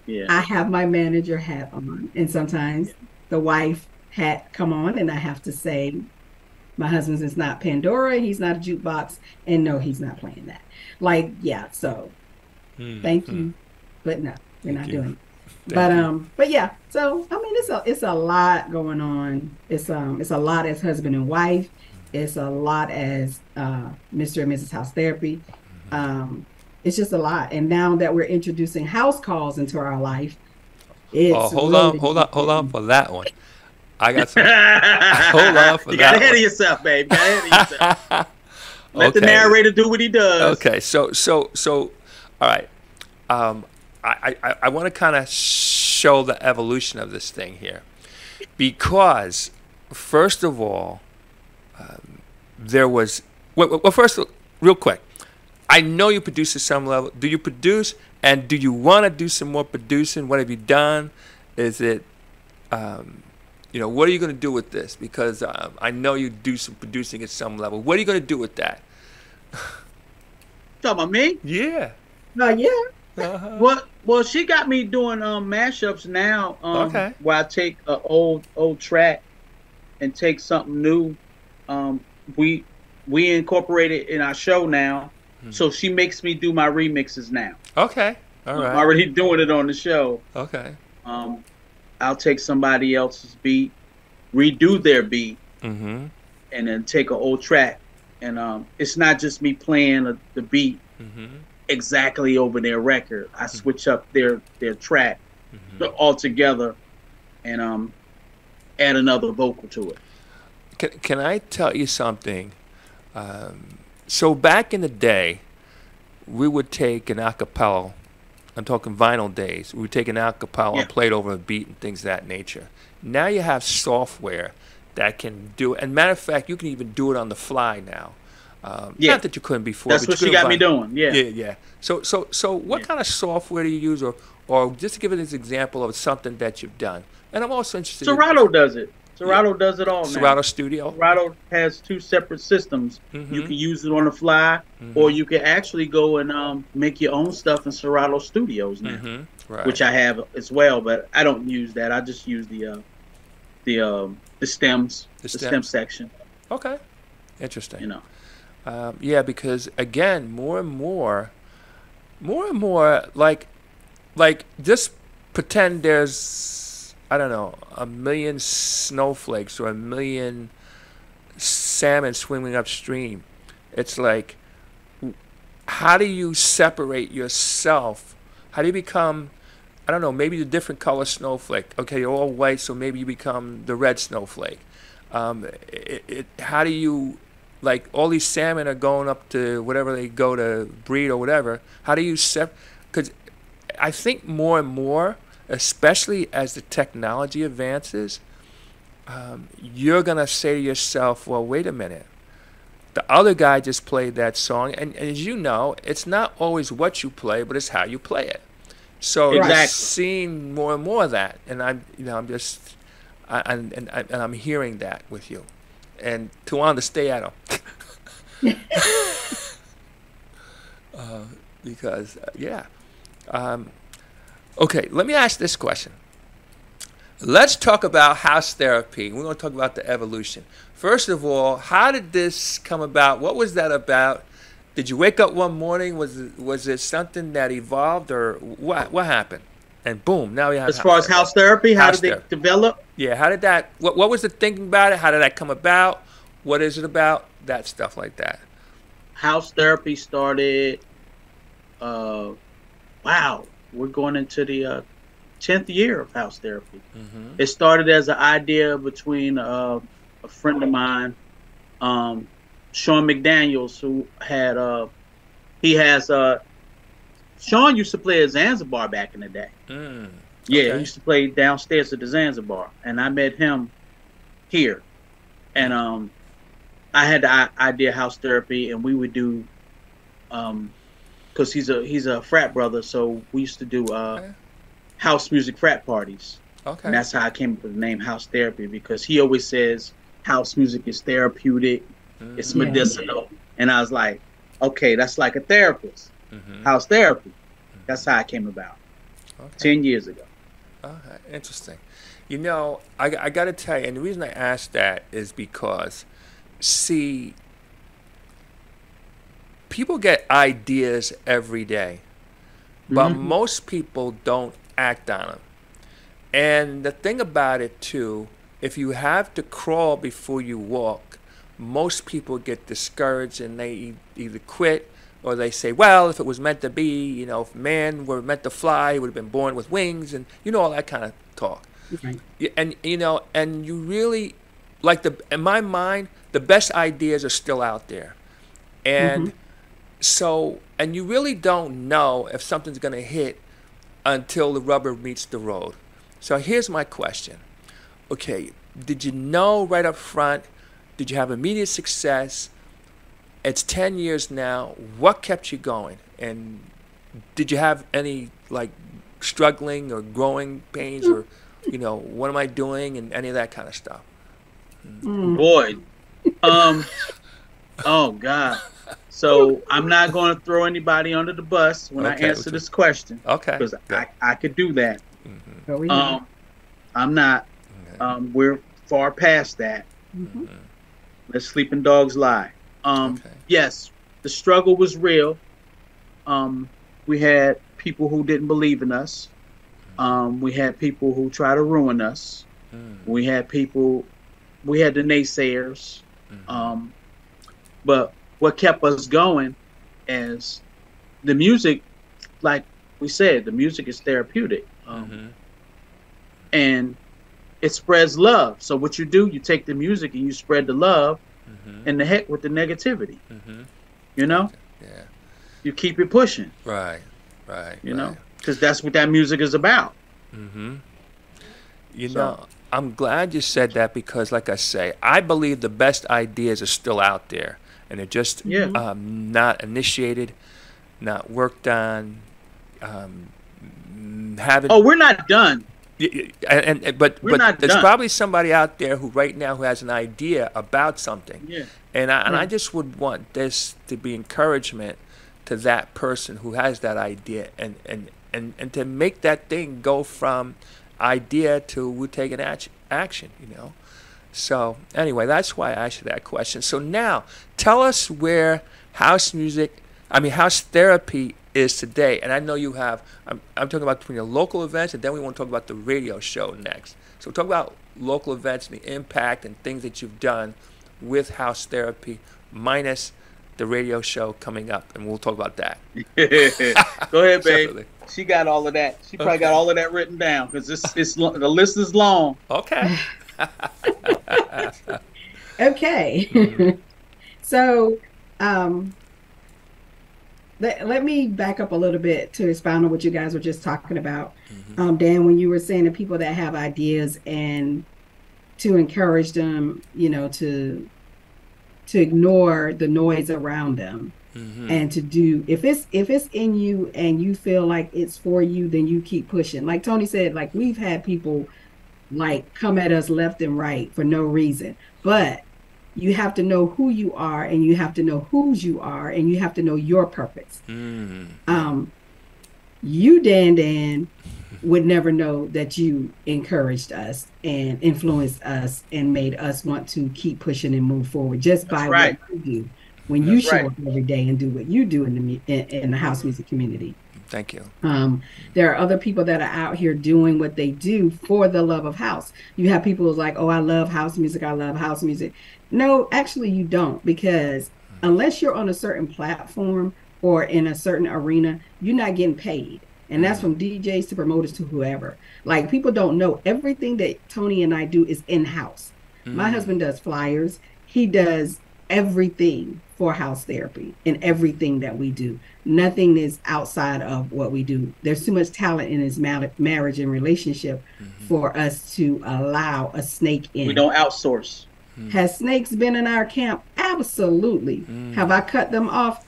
I have my manager hat on, and sometimes the wife hat come on, and I have to say, my husband's is not Pandora, he's not a jukebox, and no, he's not playing that. Like, so thank you, but no, we're not doing it. But yeah, so I mean, it's a lot going on. It's a lot as husband and wife. It's a lot as Mr. and Mrs. House Therapy. It's just a lot. And now that we're introducing house calls into our life, it's hold on for that one. I got some. Hold on for that. You got ahead of yourself, babe. Got ahead of yourself. Let the narrator do what he does. Okay, so all right. I want to kind of show the evolution of this thing here, because first of all, there was first, real quick. I know you produce at some level. Do you produce, and do you want to do some more producing? What have you done? Is it, what are you going to do with this? Because I know you do some producing at some level. What are you going to do with that? Talking about me? Yeah. Well, she got me doing mashups now. Where I take an old track and take something new. We incorporate it in our show now. So she makes me do my remixes now. Okay. All right. I'm already doing it on the show. Okay. I'll take somebody else's beat, redo their beat, and then take an old track. And it's not just me playing the beat exactly over their record. I switch up their track altogether and add another vocal to it. Can I tell you something? So back in the day, we would take an acapella. I'm talking vinyl days. We would take an acapella and play it over a beat and things of that nature. Now you have software that can do it. And matter of fact, you can even do it on the fly now. Not that you couldn't before. That's what she got me doing. Yeah. So what kind of software do you use, or just to give it an example of something that you've done? And I'm also interested. Serato does it. Serato does it all now. Serato Studio? Serato has two separate systems. You can use it on the fly, or you can actually go and make your own stuff in Serato Studios now, which I have as well. But I don't use that. I just use the stems, the stem section. Okay, interesting. Because again, more and more, like just pretend there's, I don't know, 1 million snowflakes or 1 million salmon swimming upstream. It's like, how do you separate yourself? How do you become, I don't know, maybe the different color snowflake? Okay, you're all white, so maybe you become the red snowflake. How do you, like, all these salmon are going up to whatever they go to breed or whatever. How do you because I think more and more, especially as the technology advances, you're going to say to yourself, well, wait a minute. The other guy just played that song, and as you know, it's not always what you play, but it's how you play it. So I'm seeing more and more of that, and I'm just, I'm hearing that with you, and Tawanda, stay at him, because okay, let me ask this question. Let's talk about house therapy. We're going to talk about the evolution. First of all, how did this come about? What was that about? Did you wake up one morning? Was it something that evolved, or what happened? And boom, now we have. As far as house therapy, how did it develop? Yeah, how did that? What was the thinking about it? How did that come about? What is it about? That stuff like that. House therapy started. Wow, we're going into the 10th year of house therapy. Mm-hmm. It started as an idea between a friend of mine, Sean McDaniels, who had Sean used to play at Zanzibar back in the day. Yeah, he used to play downstairs at the Zanzibar, and I met him here, and I had the idea house therapy, and we would do because he's a frat brother, so we used to do house music frat parties. Okay. And that's how I came up with the name house therapy, because he always says house music is therapeutic, it's medicinal. And I was like, okay, that's like a therapist. House therapy. That's how I came about. 10 years ago. Okay, interesting. You know, I got to tell you, and the reason I asked that is because, see, people get ideas every day, but most people don't act on them. And the thing about it too, if you have to crawl before you walk, most people get discouraged and they either quit or they say, well, if it was meant to be, you know, if man were meant to fly, he would have been born with wings, and you know, all that kind of talk. Right. And you know, and you really, like, in my mind, the best ideas are still out there. And so, and you really don't know if something's going to hit until the rubber meets the road. So here's my question. Okay, did you know right up front? Did you have immediate success? It's 10 years now. What kept you going? And did you have any, like, struggling or growing pains, or, you know, what am I doing, and any of that kind of stuff? Boy. Oh, God. So I'm not going to throw anybody under the bus when I answer this question. Okay. Because I could do that. I'm not. We're far past that. Let sleeping dogs lie. Yes, the struggle was real. We had people who didn't believe in us. We had people who tried to ruin us. We had the naysayers. But what kept us going is the music. Like we said, the music is therapeutic. And it spreads love. So what you do, you take the music and you spread the love, and the heck with the negativity. You know? Yeah. You keep it pushing. Right. You know? Because that's what that music is about. You know, I'm glad you said that, because, like I say, I believe the best ideas are still out there, and they're just not initiated, not worked on, we're not done. But there's probably somebody out there who right now who has an idea about something, and I just would want this to be encouragement to that person who has that idea, and to make that thing go from idea to we're taking action, you know. So anyway, that's why I asked you that question. So now tell us where house therapy is today. And I know you have, I'm talking about between the local events, and then we want to talk about the radio show next. So talk about local events and the impact and things that you've done with house therapy, minus the radio show coming up, and we'll talk about that. Go ahead, babe. Definitely. She got all of that. She probably got all of that written down because the list is long. Okay. Okay. So, let me back up a little bit to expound on what you guys were just talking about. Dan, when you were saying the people that have ideas and to encourage them, to ignore the noise around them, and to do, if it's in you and you feel like it's for you, then you keep pushing. Like Tony said, like we've had people like come at us left and right for no reason, but you have to know who you are, and you have to know whose you are, and you have to know your purpose. You, Dan, would never know that you encouraged us and influenced us and made us want to keep pushing and move forward just by what you do when you show up every day and do what you do in the house music community. Thank you. There are other people that are out here doing what they do for the love of house. You have people who's like, oh, I love house music. I love house music. No, actually you don't, because unless you're on a certain platform or in a certain arena, you're not getting paid. And that's from DJs to promoters to whoever. Like, people don't know everything that Tony and I do is in-house. My husband does flyers. He does everything for house therapy and everything that we do. Nothing is outside of what we do. There's too much talent in his marriage and relationship for us to allow a snake in. We don't outsource. Has snakes been in our camp? Absolutely. Have I cut them off?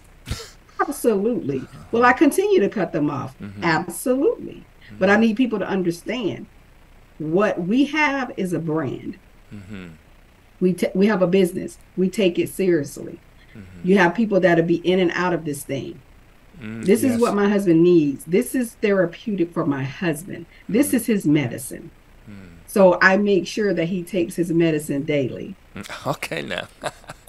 Absolutely. Will I continue to cut them off? Absolutely. But I need people to understand what we have is a brand. We have a business. We take it seriously. You have people that'll be in and out of this thing. This is what my husband needs. This is therapeutic for my husband. This is his medicine. So I make sure that he takes his medicine daily. Okay, now.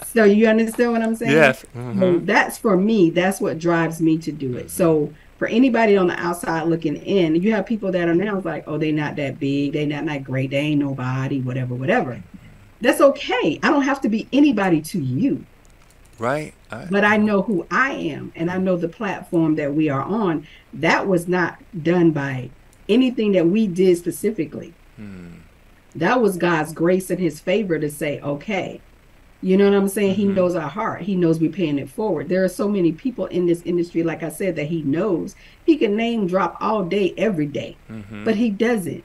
So you understand what I'm saying? Yes. So that's for me. That's what drives me to do it. So for anybody on the outside looking in, you have people that are now like, oh, they're not that big. They're not that great. They ain't nobody, whatever. That's okay. I don't have to be anybody to you. Right. But I know who I am, and I know the platform that we are on. That was not done by anything that we did specifically. That was God's grace and his favor to say, okay, you know what I'm saying? He knows our heart. He knows we're paying it forward. There are so many people in this industry, like I said, that he knows. He can name drop all day, every day, but he doesn't.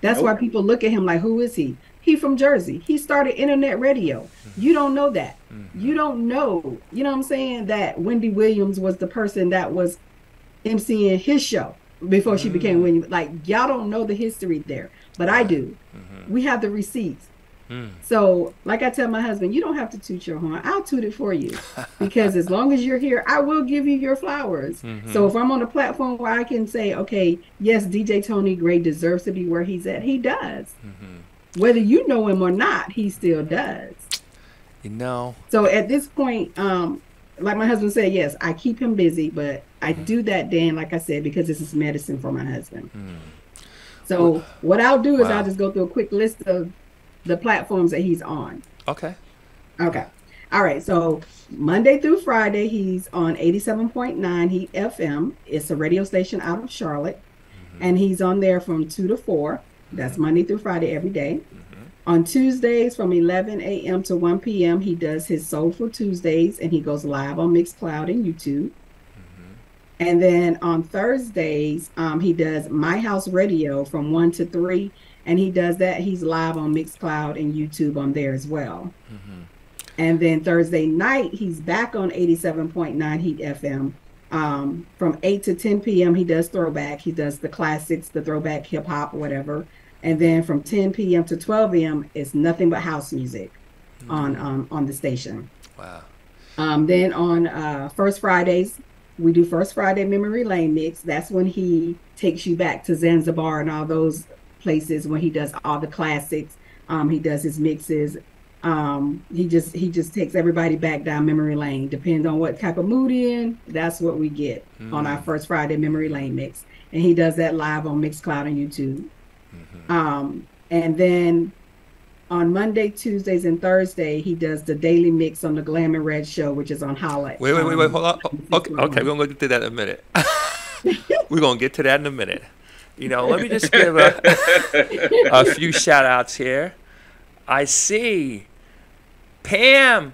That's why people look at him like, who is he? He from Jersey. He started internet radio. You don't know that. You don't know, you know what I'm saying, that Wendy Williams was the person that was emceeing his show before she became Wendy. Like, y'all don't know the history there, but I do. We have the receipts. So like I tell my husband, you don't have to toot your horn. I'll toot it for you, because as long as you're here, I will give you your flowers. So if I'm on a platform where I can say, okay, yes, DJ Tony Gray deserves to be where he's at, he does. Whether you know him or not, he still does. So at this point, like my husband said, yes, I keep him busy, but I do that, Dan, like I said, because this is medicine for my husband. So what I'll do is I'll just go through a quick list of the platforms that he's on. Okay. All right. So Monday through Friday, he's on 87.9 Heat FM. It's a radio station out of Charlotte. And he's on there from 2 to 4. That's Monday through Friday every day. On Tuesdays from 11 a.m. to 1 p.m., he does his Soulful Tuesdays, and he goes live on Mixcloud and YouTube. And then on Thursdays, he does My House Radio from 1 to 3. And he does that. He's live on Mixcloud and YouTube on there as well. And then Thursday night, he's back on 87.9 Heat FM. From 8 to 10 p.m., he does throwback. He does the classics, the throwback hip hop, whatever. And then from 10 p.m. to 12 a.m., it's nothing but house music on the station. Then on First Fridays, we do First Friday Memory Lane Mix. That's when he takes you back to Zanzibar and all those places, when he does all the classics. He does his mixes. He just takes everybody back down memory lane. Depends on what type of mood in, that's what we get on our First Friday Memory Lane Mix. And he does that live on Mixcloud and YouTube. And then On Monday, Tuesdays, and Thursday, he does the daily mix on the Glam and Red show, which is on Howlett. Wait, hold on. Okay, we're gonna get to that in a minute. We're gonna get to that in a minute. You know, let me just give a few shout outs here. I see Pam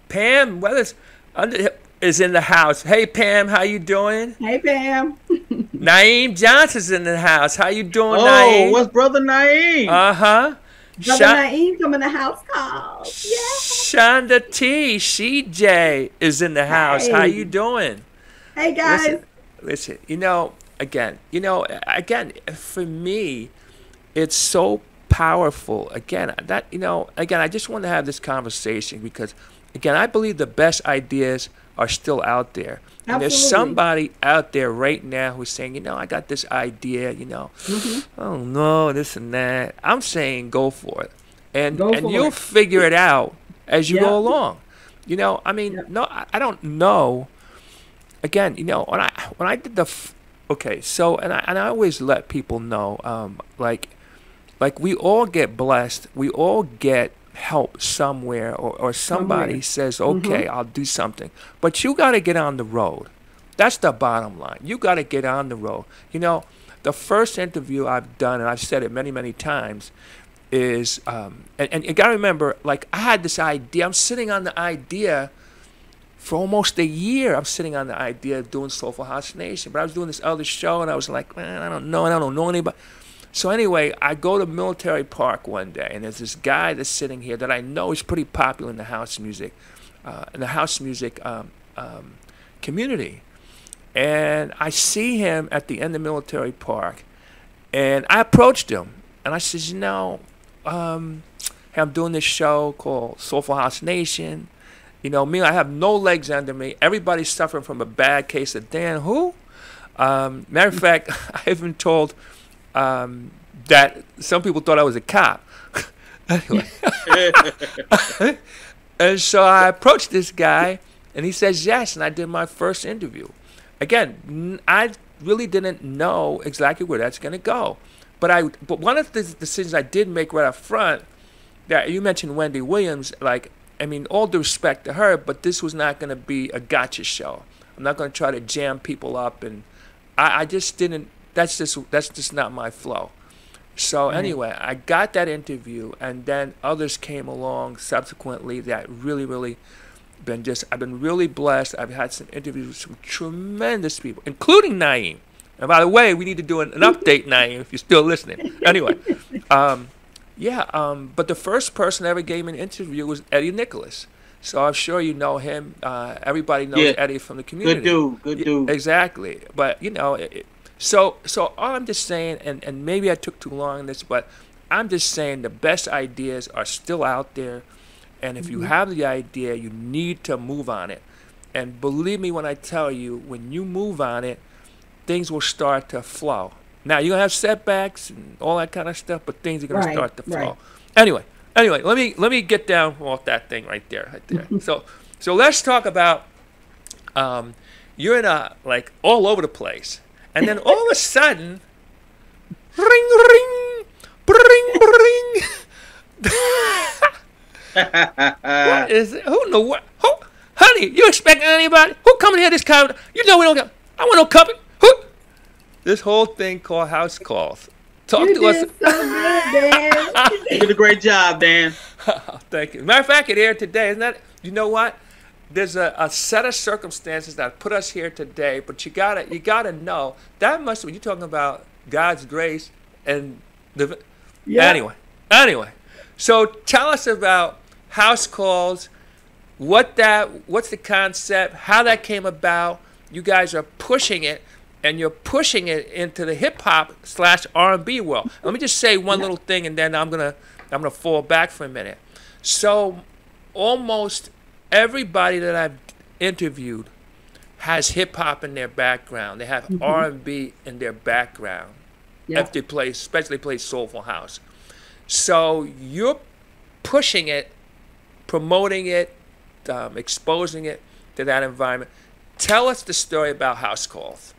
Weathers is in the house. Hey Pam, how you doing? Hey Pam. Naeem Johnson's in the house. How you doing, Oh, Naeem? what's Brother Naeem? Brother Naeem coming to house call. Yeah. Shonda T. CJ is in the house. Hey. How you doing? Hey guys. Listen, again, for me, it's so powerful. Again, I just want to have this conversation because, again, I believe the best ideas are still out there. And there's somebody out there right now who's saying, I got this idea, oh no, this and that. I'm saying go for it. And you'll figure it out as you go along. No, I don't know. Again, when I did the and I always let people know, like we all get blessed, we all get help somewhere, or somebody says, okay, I'll do something, but you got to get on the road. That's the bottom line. You got to get on the road. The first interview I've done, and I've said it many times, is and you got to remember, like, I had this idea. I'm sitting on the idea for almost a year. I'm sitting on the idea of doing Soulful House Nation, but I was doing this other show, and I was like, man, I don't know anybody. So anyway, I go to Military Park one day, and there's this guy that's sitting here that I know is pretty popular in the house music, community. And I see him at the end of Military Park, and I approached him, and I says, I'm doing this show called Soulful House Nation. I have no legs under me. Everybody's suffering from a bad case of Dan who? Matter of fact, I've been told that some people thought I was a cop. Anyway. And so I approached this guy, and he says yes, and I did my first interview. Again, I really didn't know exactly where that's going to go. But one of the decisions I did make right up front, that you mentioned Wendy Williams, all due respect to her, but this was not going to be a gotcha show. I'm not going to try to jam people up, and I just didn't. That's just not my flow. So anyway, I got that interview, and then others came along subsequently that really I've been really blessed. I've had some interviews with some tremendous people, including Naeem. And by the way, we need to do an update, Naeem, if you're still listening. Anyway, but the first person that ever gave me an interview was Eddie Nicholas. So I'm sure you know him. Everybody knows Eddie from the community. Good dude. Exactly. But, so all I'm just saying, and maybe I took too long on this, but I'm just saying the best ideas are still out there. And if you have the idea, you need to move on it. And believe me when I tell you, when you move on it, things will start to flow. Now, you're going to have setbacks and all that kind of stuff, but things are going to start to flow. Anyway, let me get down off that thing right there. So let's talk about you're in all over the place. And then all of a sudden, ring, ring, bring, bring. What is it? Who know what? Who, honey, you expecting anybody? Who coming here this kind of, we don't get, I want no company. Who? This whole thing called house calls. Talk to us. So good, Dan. You did a great job, Dan. Thank you. Matter of fact, it aired today, isn't that? You know what? There's a set of circumstances that put us here today, but you gotta know that must be, you're talking about God's grace and the. Yeah. Anyway. So tell us about house calls, what's the concept, how that came about. You guys are pushing it, and you're pushing it into the hip hop / R&B world. Let me just say one little thing, and then I'm gonna fall back for a minute. So almost everybody that I've interviewed has hip hop in their background. They have R&B in their background. If they especially play soulful house. So you're pushing it, promoting it, exposing it to that environment. Tell us the story about house calls.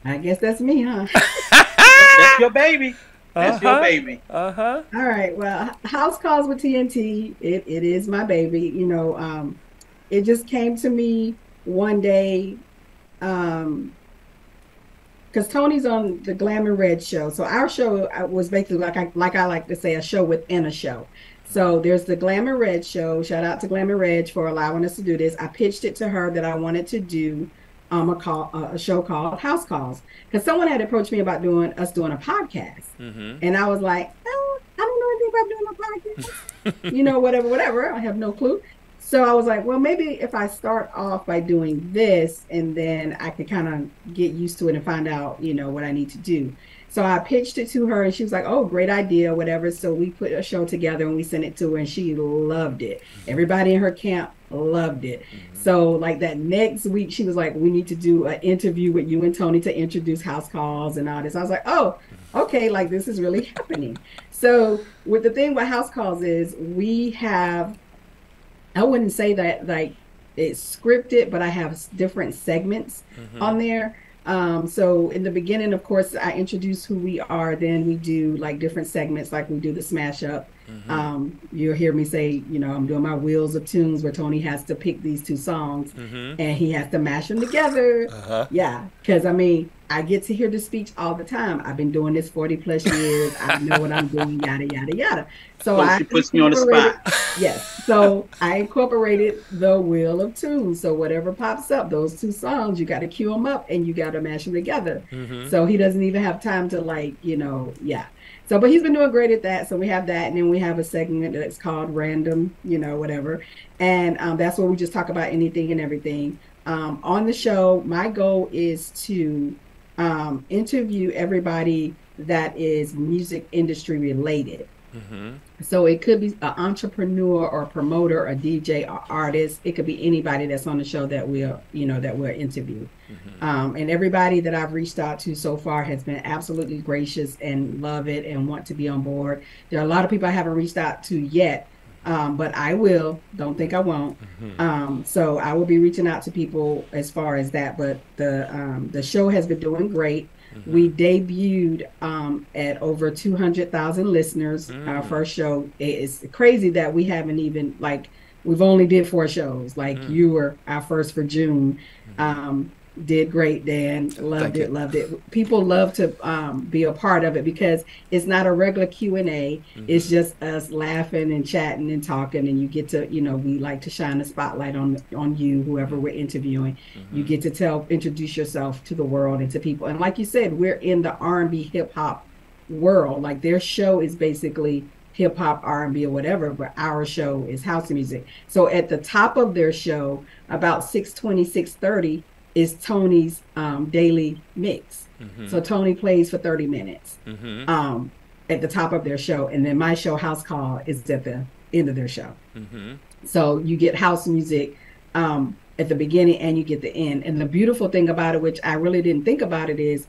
I guess that's me, huh? That's your baby. That's your baby. All right. Well, House Calls with TNT, it is my baby. You know, it just came to me one day, because Tony's on the Glam and Red show. So our show was basically like I like to say, a show within a show. So there's the Glam and Red show. Shout out to Glam and Red for allowing us to do this. I pitched it to her that I wanted to do a show called House Calls, because someone had approached me about doing a podcast, and I was like, oh, I don't know anything about doing a podcast. You know, whatever. I have no clue. So I was like, well, maybe if I start off by doing this, and then I could kind of get used to it and find out, you know, what I need to do. So I pitched it to her, and she was like, oh, great idea, whatever. So we put a show together, and we sent it to her, and she loved it. Everybody in her camp loved it. So like that next week, she was like, we need to do an interview with you and Tony to introduce House Calls and all this. I was like, oh, okay, like this is really happening. So with the thing with House Calls is we have, I wouldn't say that like it's scripted, but I have different segments on there. So in the beginning, of course, I introduce who we are. Then we do like different segments, like we do the smash up. You'll hear me say, you know, I'm doing my Wheels of Tunes, where Tony has to pick these two songs and he has to mash them together. Yeah, because I mean, I get to hear the speech all the time. I've been doing this 40 plus years. I know what I'm doing, yada, yada, yada. So she puts me on the spot. Yes. So I incorporated the Wheel of Tunes. So whatever pops up, those two songs, you got to cue them up and you got to mash them together. So he doesn't even have time to like, you know, yeah. So, but he's been doing great at that. So we have that. And then we have a segment that's called Random, you know, whatever. And that's where we just talk about anything and everything. On the show, my goal is to interview everybody that is music industry related. So it could be an entrepreneur or promoter, a DJ or artist. It could be anybody that's on the show that we'll interview. And everybody that I've reached out to so far has been absolutely gracious and love it and want to be on board. There are a lot of people I haven't reached out to yet, but I will. Don't think I won't. So I will be reaching out to people as far as that. But the show has been doing great. We debuted at over 200,000 listeners. Our first show. It's crazy that we haven't even we've only did 4 shows. You were our first for June. Did great, Dan. Loved it. People love to be a part of it because it's not a regular Q&A. It's just us laughing and chatting and talking, and you get to, we like to shine a spotlight on you, whoever we're interviewing. You get to introduce yourself to the world and to people. And like you said, we're in the R&B hip hop world. Like their show is basically hip hop, R&B, or whatever, but our show is house music. So at the top of their show, about 6:20, 6:30, is Tony's daily mix. So Tony plays for 30 minutes at the top of their show. And then my show, House Call, is at the end of their show. So you get house music at the beginning and you get the end. And the beautiful thing about it, which I really didn't think about it, is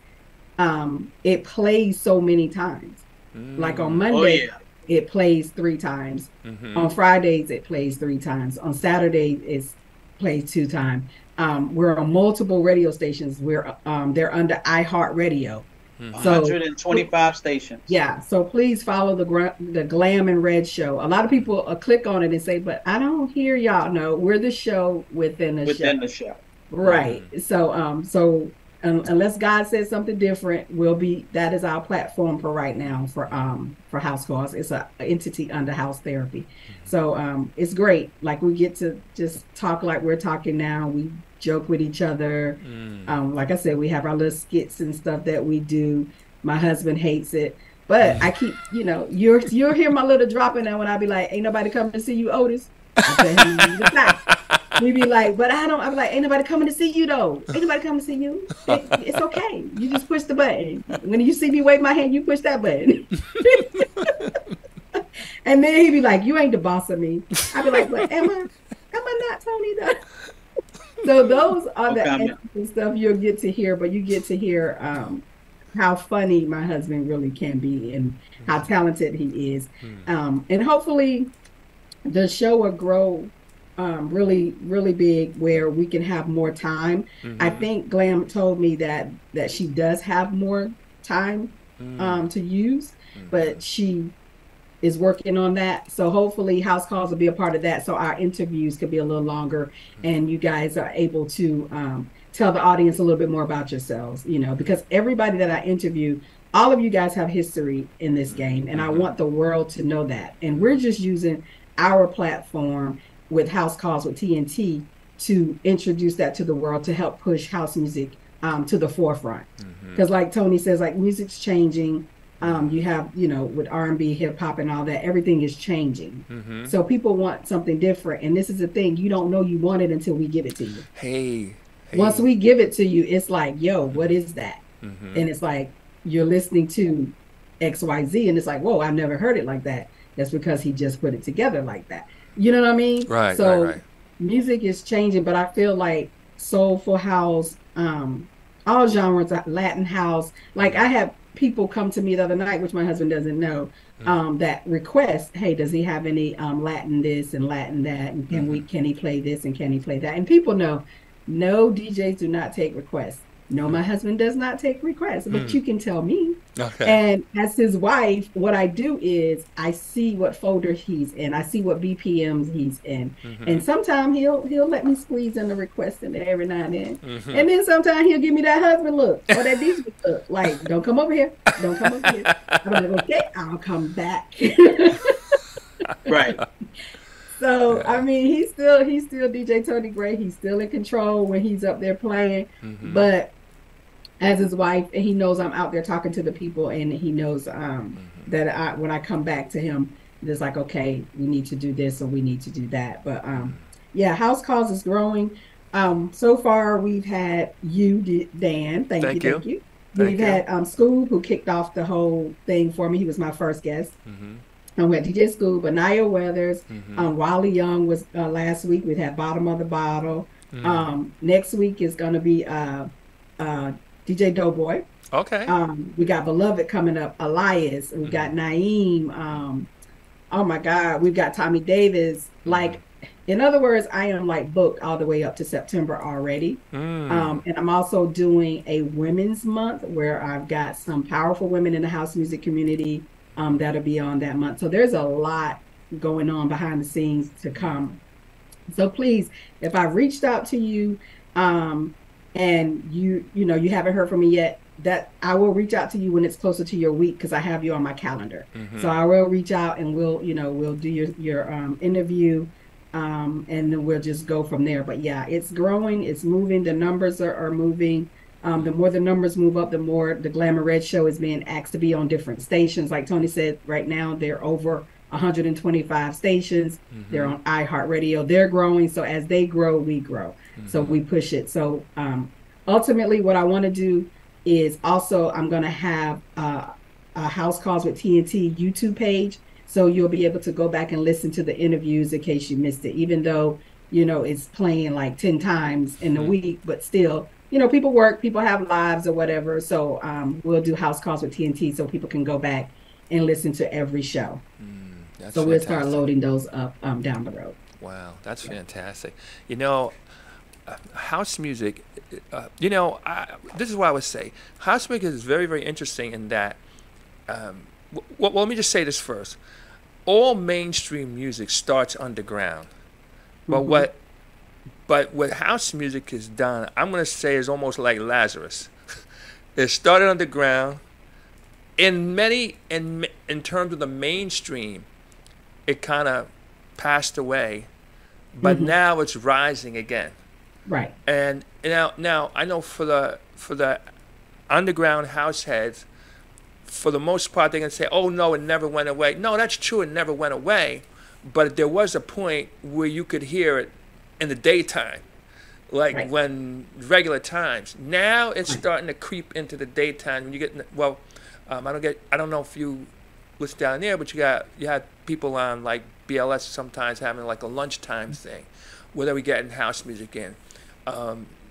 it plays so many times. Like on Monday, it plays 3 times. On Fridays, it plays 3 times. On Saturdays, it plays 2 times. We're on multiple radio stations. They're under iHeartRadio. 125 stations. Yeah. So please follow the Glam and Red show. A lot of people click on it and say, but I don't hear y'all. No, we're the show within the show. Right. So unless God says something different, that is our platform for right now for House Calls. It's an entity under House Therapy. So it's great. Like we get to just talk like we're talking now. We joke with each other. Like I said, we have our little skits and stuff that we do. My husband hates it, but I keep, you'll hear my little drop in there when I be like, ain't nobody coming to see you, Otis. We be like, but I'm like, ain't nobody coming to see you though. Ain't nobody coming to see you. It's okay. You just push the button. When you see me wave my hand, you push that button. And then he be like, you ain't the boss of me. I be like, but am I not, Tony though? So those are the stuff you'll get to hear, but you get to hear how funny my husband really can be and how talented he is. And hopefully the show will grow really, really big where we can have more time. I think Glam told me that she does have more time to use. but she is working on that. So hopefully house calls will be a part of that. So our interviews could be a little longer and you guys are able to tell the audience a little bit more about yourselves, you know, because everybody that I interview, all of you guys have history in this game. And I want the world to know that. And we're just using our platform with House Calls with TNT to introduce that to the world, to help push house music to the forefront. Because like Tony says, like music's changing. You have, you know, with R&B, hip hop and all that, everything is changing. So people want something different. And this is the thing, you don't know you want it until we give it to you. Hey. Once we give it to you, it's like, yo, what is that? And it's like, you're listening to XYZ and it's like, whoa, I've never heard it like that. That's because he just put it together like that. You know what I mean? Right, so right. Music is changing, but I feel like soulful house, all genres, Latin house. Like I had people come to me the other night, which my husband doesn't know, that request, hey, does he have any Latin this and Latin that? And can he play this and can he play that? And people know, no DJs do not take requests. No, my husband does not take requests, but you can tell me. Okay. And as his wife, what I do is I see what folder he's in. I see what BPMs he's in. And sometimes he'll let me squeeze in the request in there every now and then. And then sometimes he'll give me that husband look or that DJ look. Like, don't come over here. Don't come over here. I'm like, okay, I'll come back. Right. So I mean, he's still DJ Tony Gray. He's still in control when he's up there playing. But as his wife, and he knows I'm out there talking to the people, and he knows that when I come back to him, it's like, okay, we need to do this or we need to do that. But yeah, House Calls is growing. So far, we've had you, Dan. Thank you. We've had Scoob, who kicked off the whole thing for me. He was my first guest. And we had DJ Scoob, Anaya Weathers, Wally Young was last week. We had Bottom of the Bottle. Next week is going to be DJ Doughboy. Okay. We got Beloved coming up, Elias. We got Naeem. Oh my God, we've got Tommy Davis. Like, in other words, I am like booked all the way up to September already. And I'm also doing a Women's Month where I've got some powerful women in the house music community that'll be on that month. So there's a lot going on behind the scenes to come. So please, if I've reached out to you and you haven't heard from me yet, that I will reach out to you when it's closer to your week, because I have you on my calendar. So I will reach out and we'll do your interview, and then we'll just go from there. But yeah, it's growing, it's moving, the numbers are moving. The more the numbers move up, the more the Glamour Red Show is being asked to be on different stations. Like Tony said, right now they're over 125 stations. They're on iHeartRadio. They're growing. So as they grow, we grow. So we push it. So ultimately what I want to do is also I'm going to have a House Calls with TNT YouTube page. So you'll be able to go back and listen to the interviews in case you missed it, even though, it's playing like 10 times in the week, but still, people work, people have lives or whatever. So we'll do House Calls with TNT so people can go back and listen to every show. So we'll start loading those up down the road. Wow, that's fantastic. House music, this is what I would say. House music is very, very interesting in that, well, let me just say this first. All mainstream music starts underground. But what house music is done, I'm going to say, is almost like Lazarus. It started underground. In terms of the mainstream, it kind of passed away, but now it's rising again. Right. And now I know for the underground house heads, for the most part, they're going to say, oh, no, it never went away. No, that's true. It never went away. But there was a point where you could hear it in the daytime, like when regular times. Now it's starting to creep into the daytime. When you get, I don't know if you listen down there, but you had people on like BLS sometimes having like a lunchtime thing where they were getting house music in.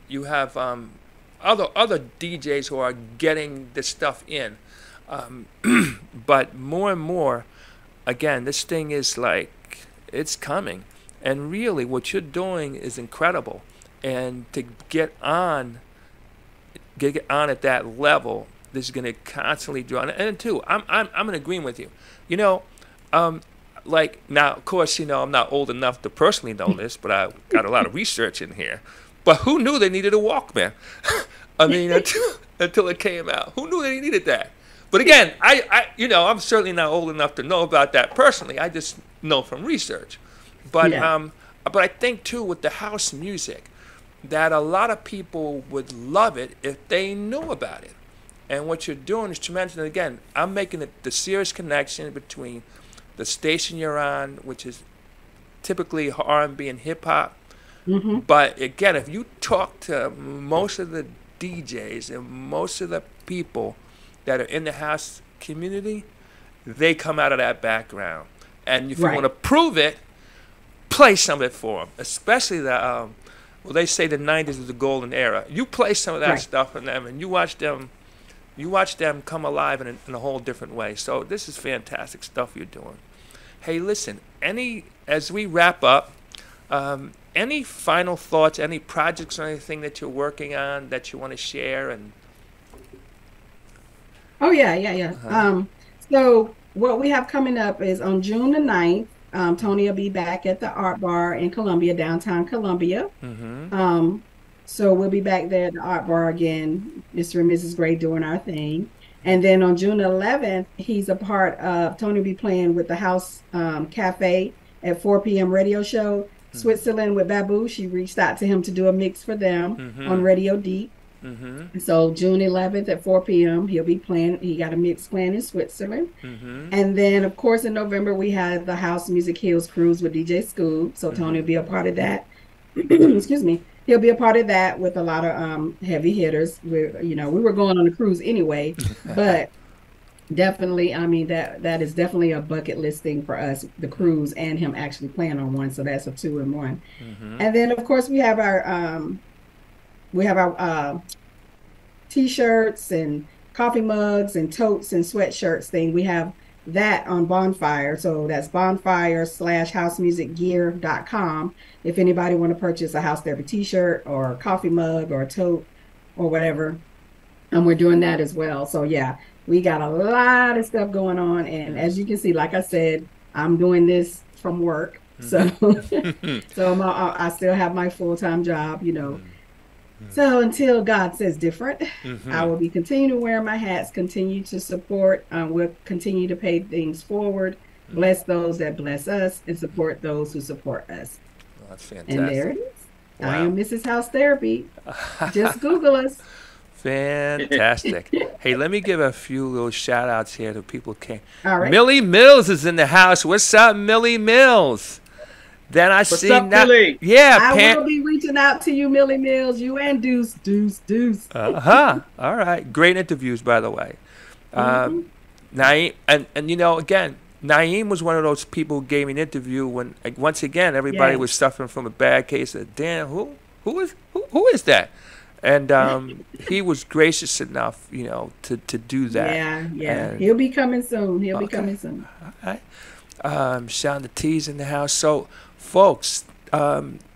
You have other DJs who are getting this stuff in. But more and more, again, this thing is like, it's coming. And really what you're doing is incredible. And to get on at that level this is going to constantly draw. And two, I'm in agreement with you. Like now, of course, I'm not old enough to personally know this, but I got a lot of research in here. But who knew they needed a Walkman? I mean, until it came out, who knew they needed that? But again, I'm certainly not old enough to know about that personally. I just know from research. But but I think too with the house music, that a lot of people would love it if they knew about it. And what you're doing is tremendous. And again, I'm making the serious connection between the station you're on, which is typically R&B and hip hop. Mm-hmm. But again, if you talk to most of the DJs and most of the people that are in the house community, they come out of that background. And if you want to prove it, play some of it for them, especially the they say the 90s is the golden era. You play some of that stuff for them, and you watch them come alive in a whole different way. So this is fantastic stuff you're doing. Hey, listen, as we wrap up, any final thoughts, any projects or anything that you're working on that you want to share? And So what we have coming up is on June the 9th, Tony will be back at the Art Bar in Columbia, downtown Columbia. Mm-hmm. So we'll be back there at the Art Bar again, Mr. and Mrs. Gray doing our thing. And then on June 11th, he's a part of, Tony will be playing with the House Cafe at 4 p.m. radio show. Mm-hmm. Switzerland with Babu, she reached out to him to do a mix for them on Radio Deep. Mm-hmm. So June 11th at 4 p.m. he'll be playing. He got a mix playing in Switzerland. Mm-hmm. And then, of course, in November, we have the House Music Hills Cruise with DJ Scoob. So Tony will be a part of that. Excuse me. He'll be a part of that with a lot of heavy hitters. We were going on a cruise anyway, but definitely, I mean, that is definitely a bucket list thing for us, the cruise and him actually playing on one. So that's a 2-in-1. Mm-hmm. And then, of course, we have our T-shirts and coffee mugs and totes and sweatshirts thing. We have that on Bonfire. So that's bonfire/housemusicgear.com. If anybody want to purchase a House Therapy T-shirt or a coffee mug or a tote or whatever, and we're doing that as well. So yeah, we got a lot of stuff going on. And as you can see, like I said, I'm doing this from work. So, I still have my full-time job, So until God says different, I will be continuing to wear my hats, continue to support. We'll continue to pay things forward, bless those that bless us, and support those who support us. Well, that's fantastic. And there it is. Wow. I am Mrs. House Therapy. Just Google us. Fantastic. Hey, let me give a few little shout outs here to people who came. All right. Millie Mills is in the house. What's up, Millie Mills? Then I What's see up, now. Millie? Yeah, I will be reaching out to you, Millie Mills. You and Deuce. All right. Great interviews, by the way. Naeem, and again, Naeem was one of those people who gave me an interview when, once again, everybody was suffering from a bad case of, damn, who is that? And he was gracious enough, to do that. Yeah. And he'll be coming soon. All right. Shonda T's in the house. So, folks,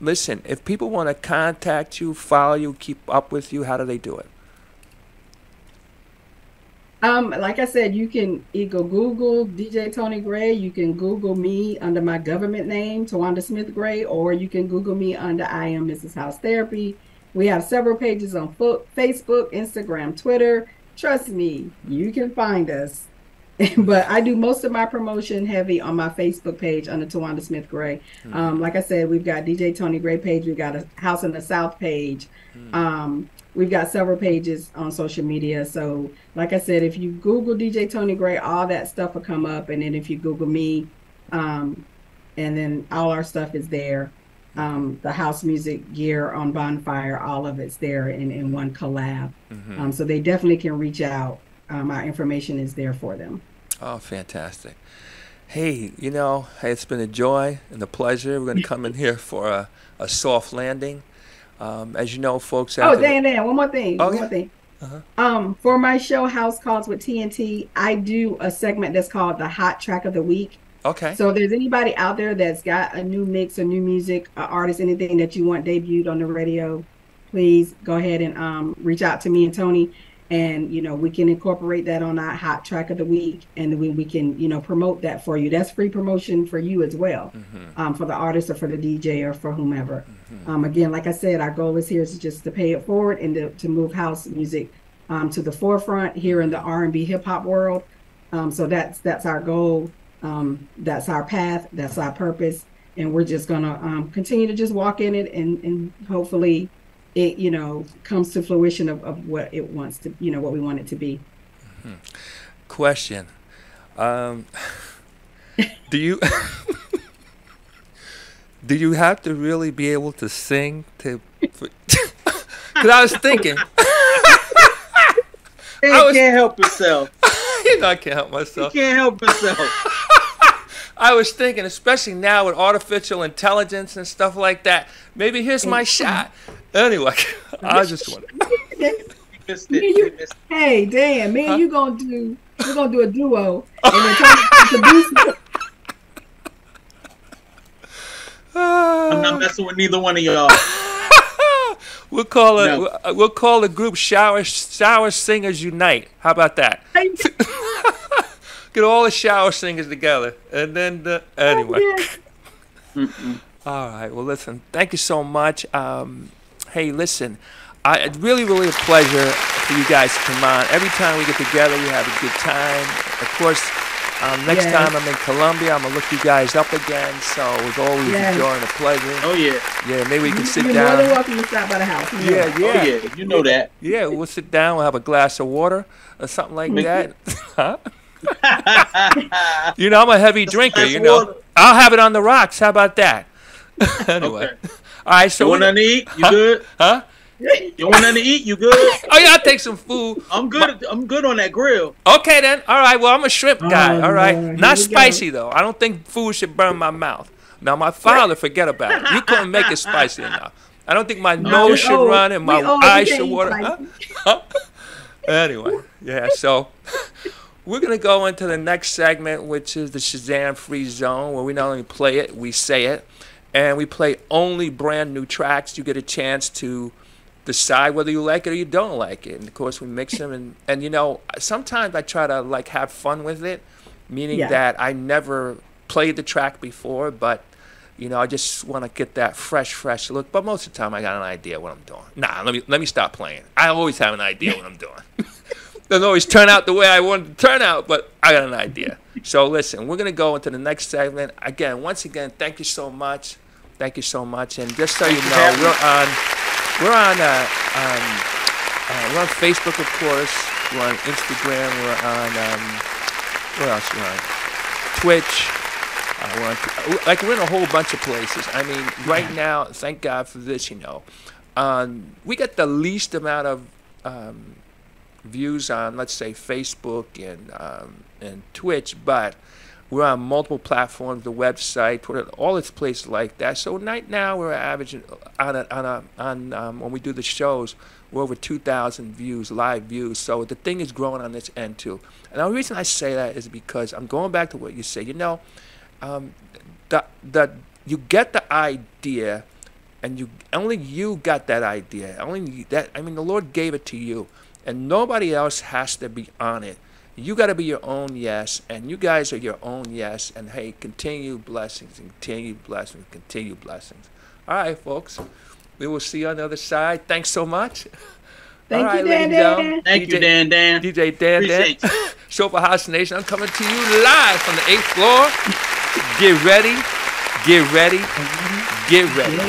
listen, if people want to contact you, follow you, keep up with you, how do they do it? Like I said, you can either Google DJ Tony Gray, you can Google me under my government name, Tawanda Smith Gray, or you can Google me under I Am Mrs. House Therapy. We have several pages on Facebook, Instagram, Twitter. Trust me, you can find us. But I do most of my promotion heavy on my Facebook page under Tawanda Smith Gray. Like I said, we've got DJ Tony Gray page. We've got a House in the South page. We've got several pages on social media. So like I said, if you Google DJ Tony Gray, all that stuff will come up. And then if you Google me, and then all our stuff is there. The house music gear on Bonfire, all of it's there in one collab. So they definitely can reach out. Our information is there for them. Oh, fantastic. Hey, it's been a joy and a pleasure. We're going to come in here for a soft landing. As you know, folks. Dan, one more thing. For my show, House Calls with TNT, I do a segment that's called the Hot Track of the Week. Okay. So if there's anybody out there that's got a new mix or new music, artist, anything that you want debuted on the radio, please go ahead and reach out to me and Tony. and we can incorporate that on our hot track of the week, and then we can promote that for you. That's free promotion for you as well, for the artist or for the DJ or for whomever. Again, like I said, our goal is here is just to pay it forward and to move house music to the forefront here in the R&B hip hop world. So that's our goal. That's our path. That's our purpose. And we're just gonna continue to just walk in it, and hopefully it comes to fruition of what it wants to, what we want it to be. Question: do you do you have to really be able to sing to? Because I was thinking. He can't help himself. I can't help myself. He can't help himself. I was thinking, especially now with artificial intelligence and stuff like that, maybe here's my shot. Anyway, I just wondering. Hey, Dan, me and we're gonna do a duo, and then try to produce. I'm not messing with neither one of y'all. We'll call the group Shower Singers Unite. How about that? Get all the shower singers together, and then anyway. All right. Well, listen. Thank you so much. Hey, listen. It's really a pleasure for you guys to come on. Every time we get together, we have a good time. Of course, next time I'm in Colombia, I'm gonna look you guys up again. So it's always a joy and a pleasure. Oh yeah. Yeah. Maybe we can sit down. You're more than welcome to stop by the house. Yeah. Oh yeah. You know that. Yeah. We'll sit down. We'll have a glass of water or something like that. Huh? I'm a heavy drinker. I'll have it on the rocks. How about that? Anyway. Okay. All right. So you want nothing to eat? You good? Huh? You want nothing to eat? You good? Oh yeah, I'll take some food. I'm good. I'm good on that grill. Okay then. All right. Well, I'm a shrimp guy. All right. Lord. Not spicy though. I don't think food should burn my mouth. Now my father, forget about it. You couldn't make it spicy enough. I don't think my nose should run and my eyes should water. Huh? Anyway, yeah. So. We're going to go into the next segment, which is the Shazam Free Zone, where we not only play it, we say it, and we play only brand new tracks. You get a chance to decide whether you like it or you don't like it. And, of course, we mix them. And sometimes I try to, have fun with it, meaning that I never played the track before, but, I just want to get that fresh look. But most of the time, I got an idea what I'm doing. Nah, let me stop playing. I always have an idea what I'm doing. Doesn't always turn out the way I want it to turn out, but I got an idea. So listen, we're gonna go into the next segment. Once again, thank you so much. Thank you so much. And just so you know, we're on Facebook, of course. We're on Instagram. We're on what else? We're on Twitch. We're in a whole bunch of places. I mean, right now, thank God for this. We get the least amount of views on, let's say, Facebook and Twitch, but we're on multiple platforms, the website, Twitter, all its places like that. So right now we're averaging on when we do the shows, we're over 2,000 views, live views. So the thing is growing on this end too. And the reason I say that is because I'm going back to what you say. You get the idea, and only you got that idea. The Lord gave it to you. And nobody else has to be on it. You got to be your own yes, and you guys are your own yes. And hey, continue blessings, and continue blessings, continue blessings. All right, folks. We will see you on the other side. Thanks so much. Thank you, Dan. Thank you, Dan. DJ Dan. Soulful House Nation. I'm coming to you live from the 8th floor. Get ready. Get ready. Get ready.